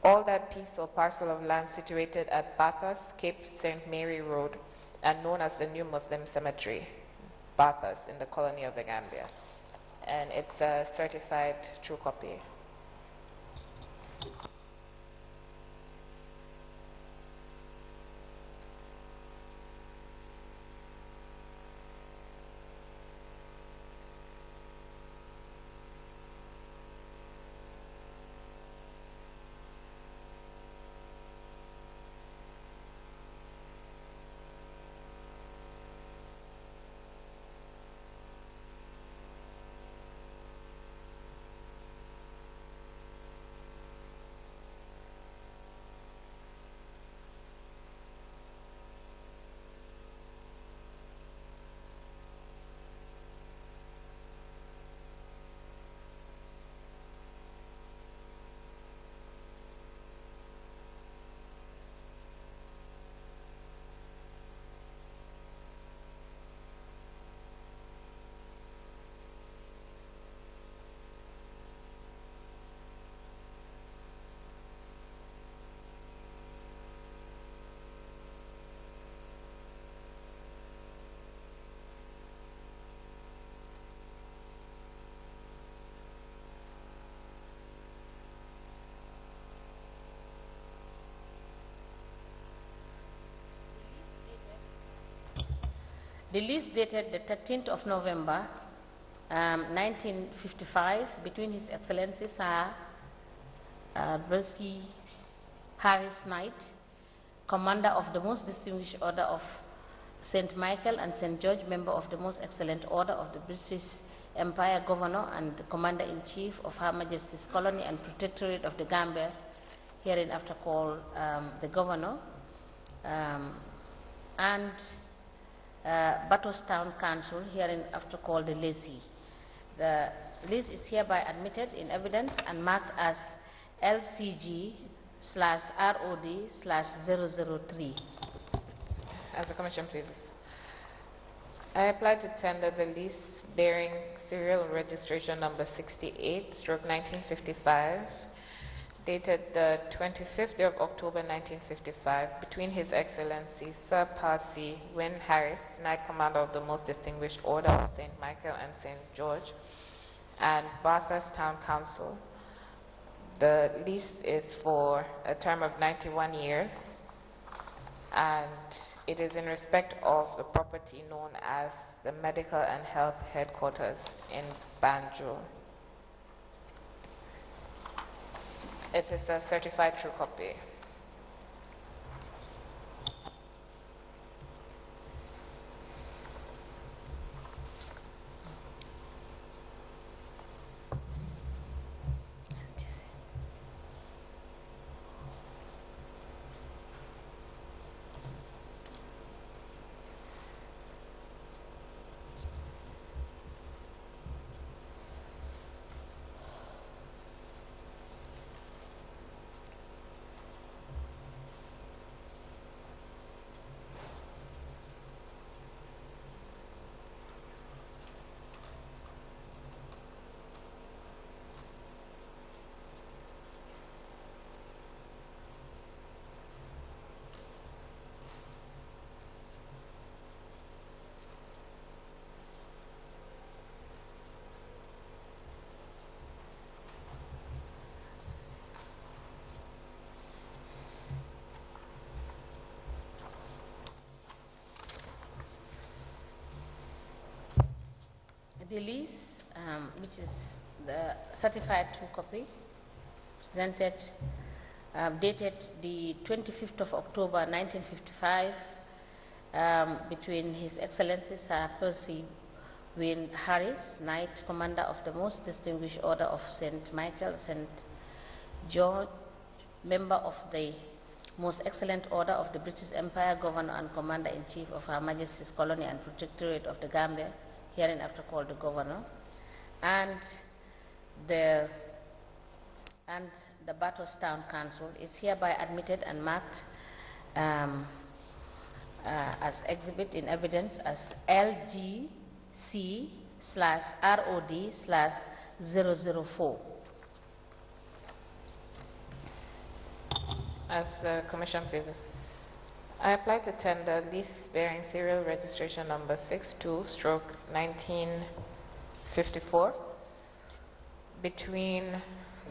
all that piece or parcel of land situated at Bathurst, Cape St. Mary Road, and known as the New Muslim Cemetery, Bathurst, in the colony of the Gambia. And it's a certified true copy. The lease dated the 13th of November, 1955, between His Excellency Sir Percy Harris Knight, Commander of the Most Distinguished Order of St. Michael and St. George, Member of the Most Excellent Order of the British Empire, Governor and Commander-in-Chief of Her Majesty's Colony and Protectorate of the Gambia, hereinafter called the Governor, and Bathurst Town Council, hereinafter called the lessee. The lease is hereby admitted in evidence and marked as LCG/ROD/003. As the Commission pleases. I apply to tender the lease bearing serial registration number 68/1955, dated the 25th day of October 1955, between His Excellency Sir Percy Wynne Harris, Knight Commander of the Most Distinguished Order of St. Michael and St. George, and Bathurst Town Council. The lease is for a term of 91 years, and it is in respect of the property known as the Medical and Health Headquarters in Banjul. It is a certified true copy. The lease, which is the certified true copy, presented, dated the 25th of October 1955, between His Excellency Sir Percy Wynne Harris, Knight Commander of the Most Distinguished Order of St. Michael, St. George, Member of the Most Excellent Order of the British Empire, Governor and Commander-in-Chief of Her Majesty's Colony and Protectorate of the Gambia, hereinafter called the Governor, and the Batos Town Council is hereby admitted and marked as exhibit in evidence as LGC/ROD/004. As the Commission pleases. I apply to tender lease bearing serial registration number 62/1954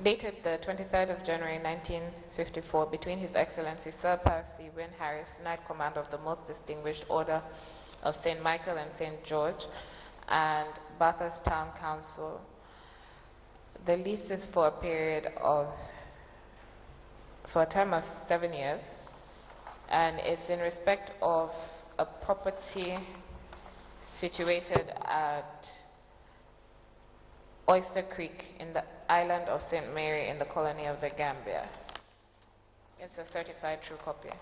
dated the 23rd of January 1954 between His Excellency Sir Percy Wynne Harris, Knight Commander of the Most Distinguished Order of St. Michael and St. George, and Bathurst Town Council. The lease is for a term of 7 years, and it's in respect of a property situated at Oyster Creek in the island of St. Mary in the colony of the Gambia. It's a certified true copy.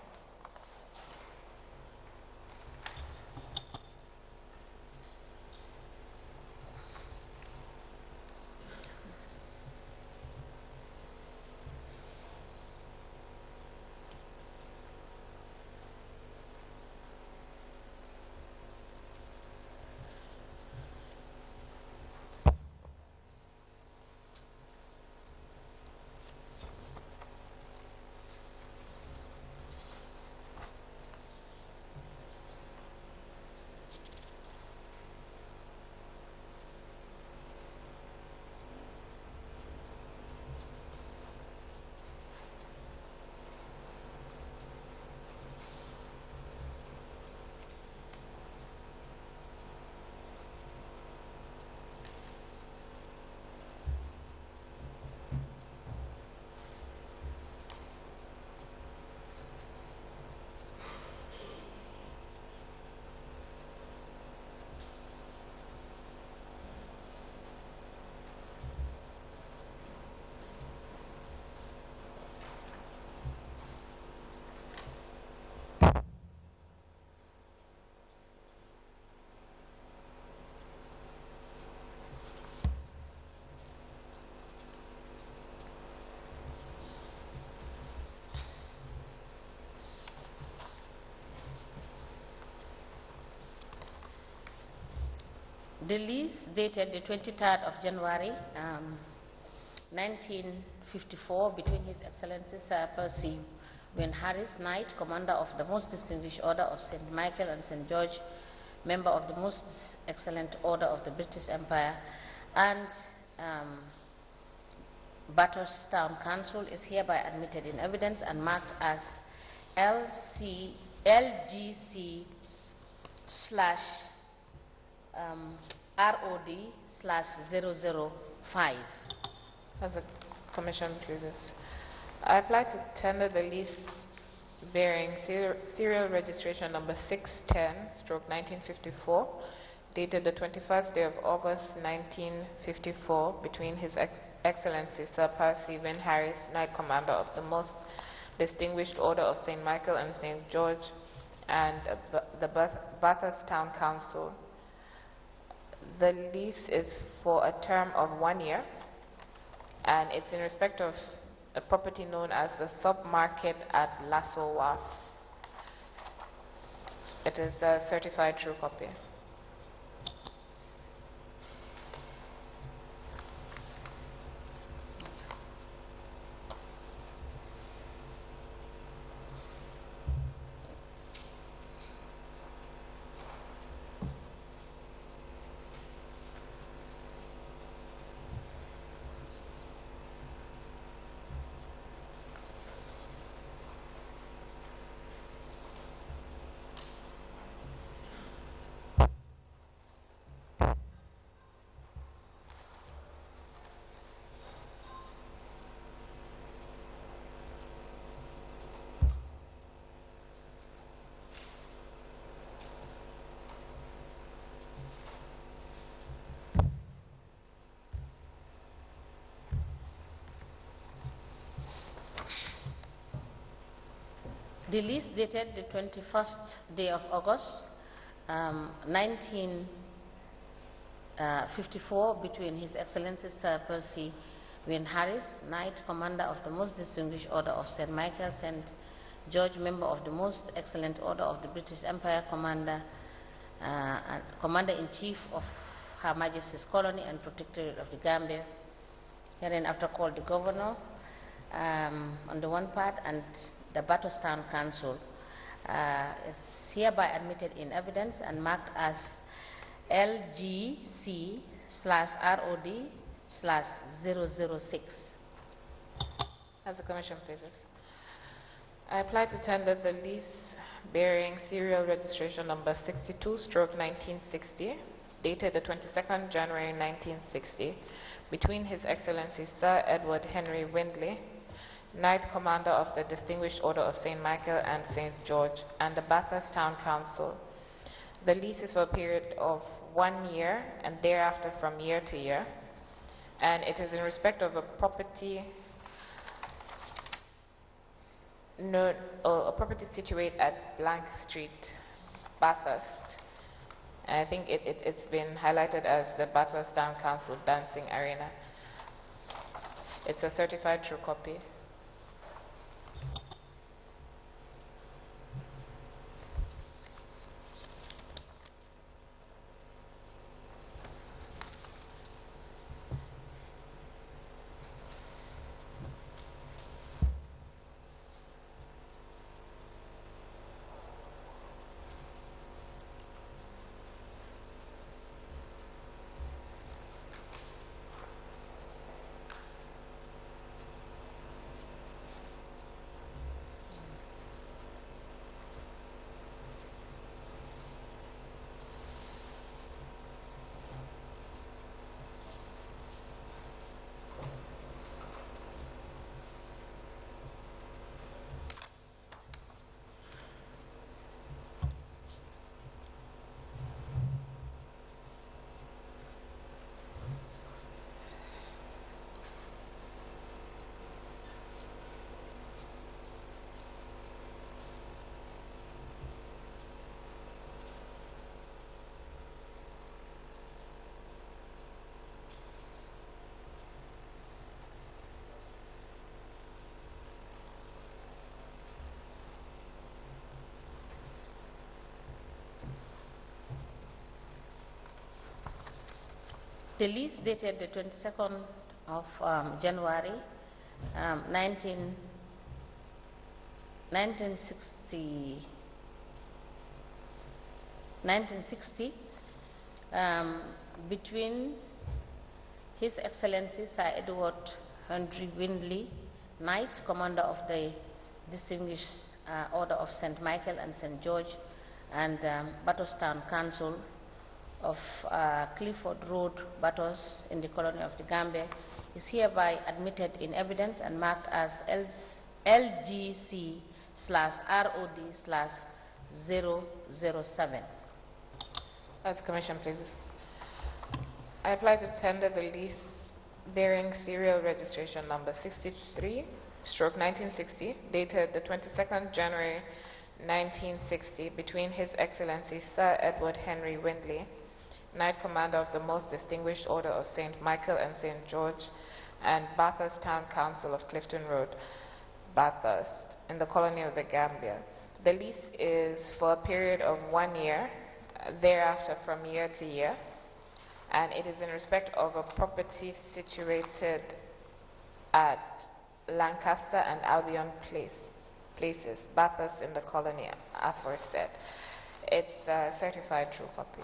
The lease dated the 23rd of January 1954 between His Excellency Sir Percy Wynne Harris, Knight, Commander of the Most Distinguished Order of St. Michael and St. George, Member of the Most Excellent Order of the British Empire, and Batos Town Council is hereby admitted in evidence and marked as LGC/ROD/005. As the Commission pleases. I apply to tender the lease bearing serial registration number 610/1954, dated the 21st day of August 1954, between His Excellency Sir Percy Wynne Harris, Knight Commander of the Most Distinguished Order of St. Michael and St. George, and the Bathurst Town Council. The lease is for a term of 1 year, and it's in respect of a property known as the Submarket at Lasso Wharf. It is a certified true copy. The lease dated the 21st day of August 1954 between His Excellency Sir Percy Wayne Harris, Knight, Commander of the Most Distinguished Order of St. Michael, St. George, Member of the Most Excellent Order of the British Empire, Commander-in-Chief of Her Majesty's Colony and Protectorate of the Gambia, hereinafter called the Governor, on the one part, and the Battletown Council is hereby admitted in evidence and marked as LGC/ROD/006. As the Commission pleases. I apply to tender the lease bearing serial registration number 62/1960, dated the 22nd January 1960, between His Excellency Sir Edward Henry Windley, Knight Commander of the Distinguished Order of St. Michael and St. George, and the Bathurst Town Council. The lease is for a period of 1 year and thereafter from year to year, and it is in respect of a property situated at Blank Street, Bathurst. And I think it's been highlighted as the Bathurst Town Council Dancing Arena. It's a certified true copy. The lease dated the 22nd of January 1960 between His Excellency Sir Edward Henry Windley, Knight, Commander of the Distinguished Order of St. Michael and St. George, and Battletown Council of Clifford Road, Batos, in the colony of the Gambia, is hereby admitted in evidence and marked as LGC/ROD/007. As the Commission pleases. I apply to tender the lease bearing serial registration number 63/1960, dated the 22nd January 1960, between His Excellency Sir Edward Henry Windley, Knight Commander of the Most Distinguished Order of St. Michael and St. George, and Bathurst Town Council of Clifton Road, Bathurst, in the colony of the Gambia. The lease is for a period of 1 year, thereafter from year to year, and it is in respect of a property situated at Lancaster and Albion Places, Bathurst, in the colony aforesaid. It's a certified true copy.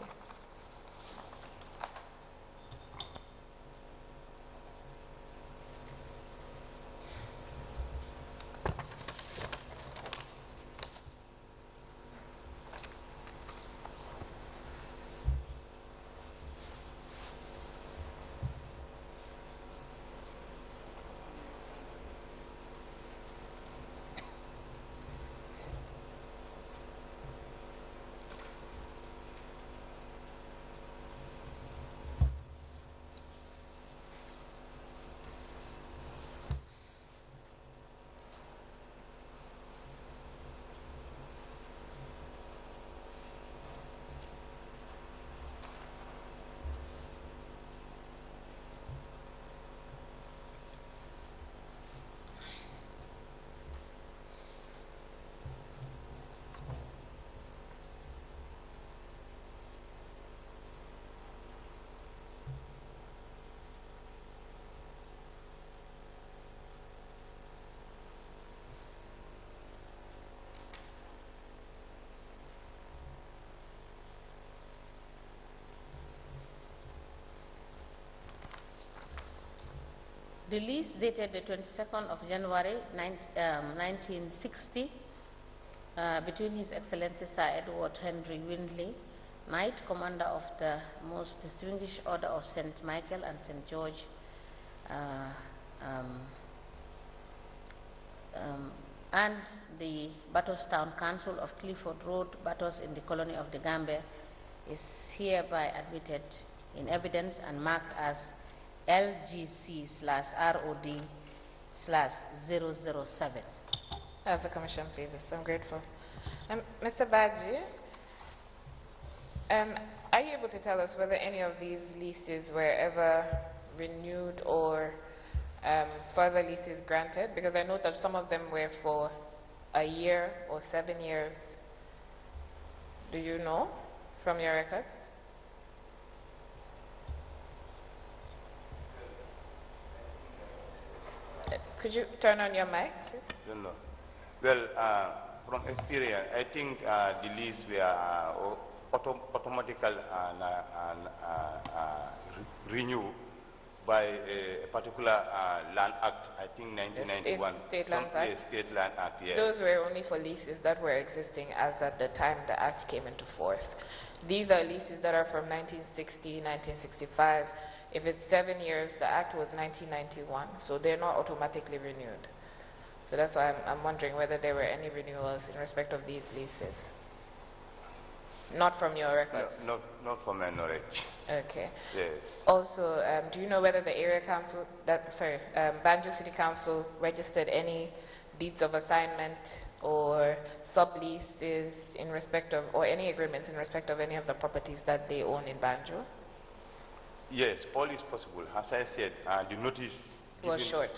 The lease dated the 22nd of January 1960 between His Excellency Sir Edward Henry Windley, Knight, Commander of the Most Distinguished Order of St. Michael and St. George, and the Batos Town Council of Clifford Road, Batos in the colony of the Gambia, is hereby admitted in evidence and marked as LGC/ROD/007. As the Commission pleases, I'm grateful. Mr. Baji, are you able to tell us whether any of these leases were ever renewed or further leases granted? Because I know that some of them were for a year or 7 years. Do you know from your records? Could you turn on your mic, please? No. Well, from experience, I think the lease were automatically renewed by a particular land act, I think 1991. State Land Act? State Land Act, yes. Those were only for leases that were existing as at the time the act came into force. These are leases that are from 1960, 1965. If it's 7 years, the act was 1991, so they're not automatically renewed. So that's why I'm wondering whether there were any renewals in respect of these leases. Not from your records? No, not from my knowledge. Okay. Yes. Also, do you know whether the area council, Banjul City Council registered any deeds of assignment or subleases in respect of, or any agreements in respect of any of the properties that they own in Banjul? Yes, all is possible. As I said, the notice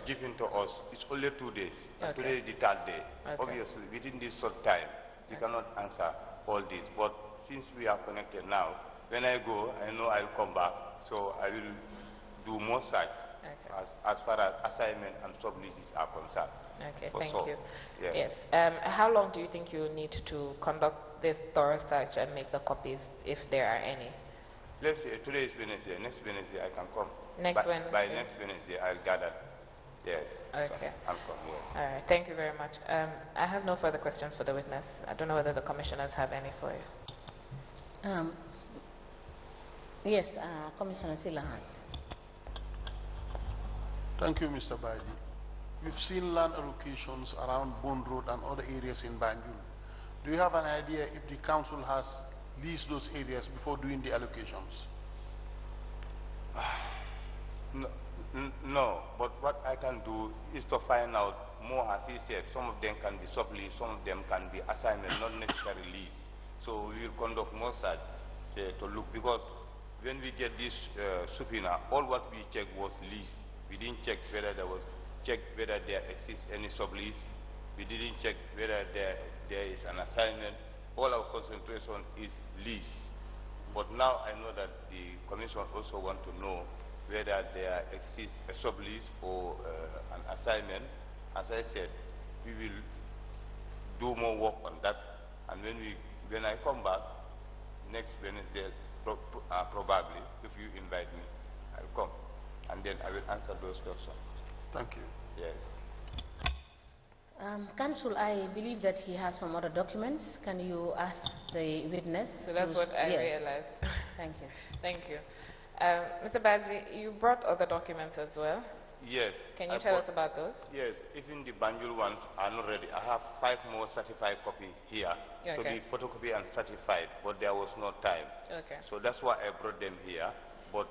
given to us is only 2 days. Okay. Today is the 3rd day. Okay. Obviously, within this short time, we cannot answer all this. But since we are connected now, when I go, I know I'll come back. So I will do more search as far as assignment and subleases are concerned. Okay, thank you. Yes. How long do you think you need to conduct this thorough search and make the copies, if there are any? Let's say today is Wednesday. Next Wednesday I can come. Wednesday? By next Wednesday I'll gather. Yes. Okay. So I'll come, yes. All right. Thank you very much. I have no further questions for the witness. I don't know whether the commissioners have any for you. Yes, Commissioner Silla has. Thank you, Mr. Baji. We've seen land allocations around Bond Road and other areas in Banjul. Do you have an idea if the council has leased those areas before doing the allocations? No, but what I can do is to find out more, as he said. Some of them can be sublease, some of them can be assignment, not necessarily lease. So we will conduct more search to look, because when we get this subpoena, all what we checked was lease. We didn't check whether there exists any sublease. We didn't check whether there is an assignment. All our concentration is lease. But now I know that the Commission also want to know whether there exists a sublease or an assignment. As I said, we will do more work on that. And when I come back next Wednesday, probably, if you invite me, I'll come. And then I will answer those questions. Thank you. Yes. Counsel, I believe that he has some other documents. Can you ask the witness? So that's what I realized. Thank you. Thank you. Mr. Baji, you brought other documents as well. Yes. Can you tell us about those? Yes. Even the Banjul ones are not ready. I have 5 more certified copies here to be photocopied and certified, but there was no time. Okay. So that's why I brought them here. But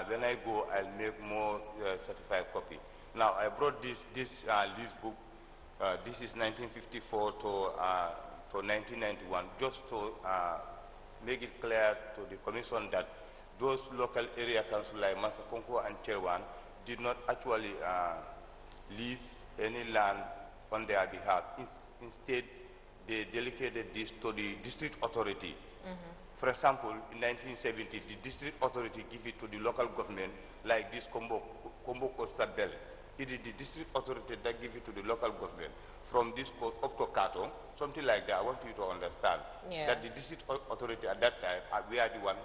when I go, I'll make more certified copy. Now, I brought this lease book. This is 1954 to 1991, just to make it clear to the Commission that those local area councils like Masakonko and Cherwan did not actually lease any land on their behalf. Instead, they delegated this to the district authority. For example, in 1970, the district authority gave it to the local government, like this Komboko Sabel. It is the district authority that gave it to the local government. From this coast up to Kato, something like that. I want you to understand that the district authority at that time, we are the one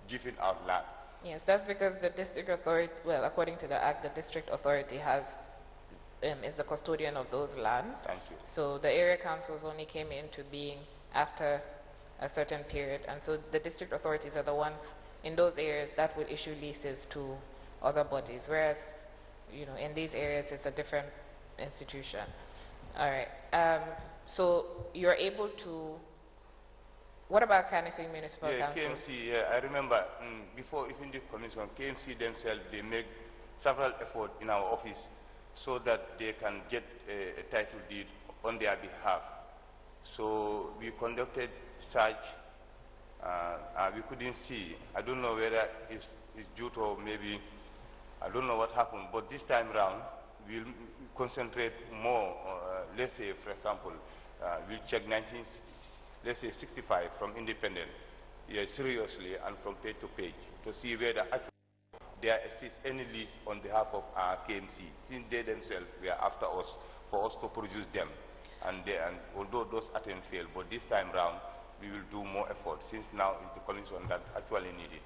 giving out land. Yes, that's because the district authority, well, according to the Act, the district authority is the custodian of those lands. Thank you. So the area councils only came into being after a certain period, and so the district authorities are the ones in those areas that will issue leases to other bodies, whereas, you know, in these areas it's a different institution. All right. So you're able to. What about Kanifing Municipal Council? KMC, I remember before even the commission, KMC themselves, they make several efforts in our office so that they can get a title deed on their behalf. So we conducted search. We couldn't see. I don't know whether it's due to maybe, I don't know what happened, but this time round, we'll concentrate more. Let's say, for example, we'll check 65 from independent, seriously, and from page to page to see whether actually there exists any list on behalf of our KMC, since they themselves were after us for us to produce them. And although those attempts failed, but this time round, we will do more effort, since now is the commission that actually need it.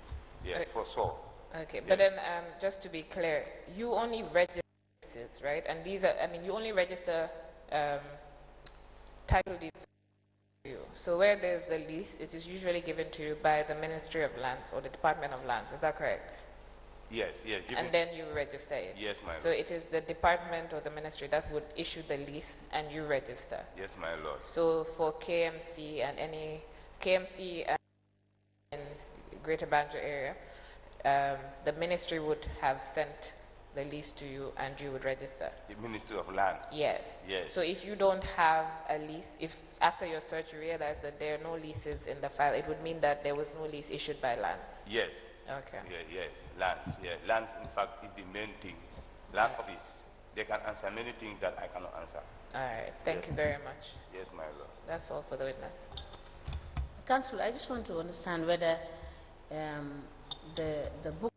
Yeah, for sure. Okay, yeah. But then just to be clear, you only register, right? And these are, I mean, you only register title deeds. So where there's the lease, it is usually given to you by the Ministry of Lands or the Department of Lands. Is that correct? Yes, yes. And then you register it? Yes, my lord. So it is the department or the ministry that would issue the lease and you register? Yes, my lord. So for KMC and any KMC in Greater Banjul area, the ministry would have sent the lease to you and you would register? The Ministry of Lands? Yes. Yes. So if you don't have a lease, if after your search you realize that there are no leases in the file, it would mean that there was no lease issued by Lands? Yes. Okay. Yeah, yes, Lands. Yeah. Lands, in fact, is the main thing. Land office, they can answer many things that I cannot answer. All right. Thank you very much. Yes, my lord. That's all for the witness. Council, I just want to understand whether the book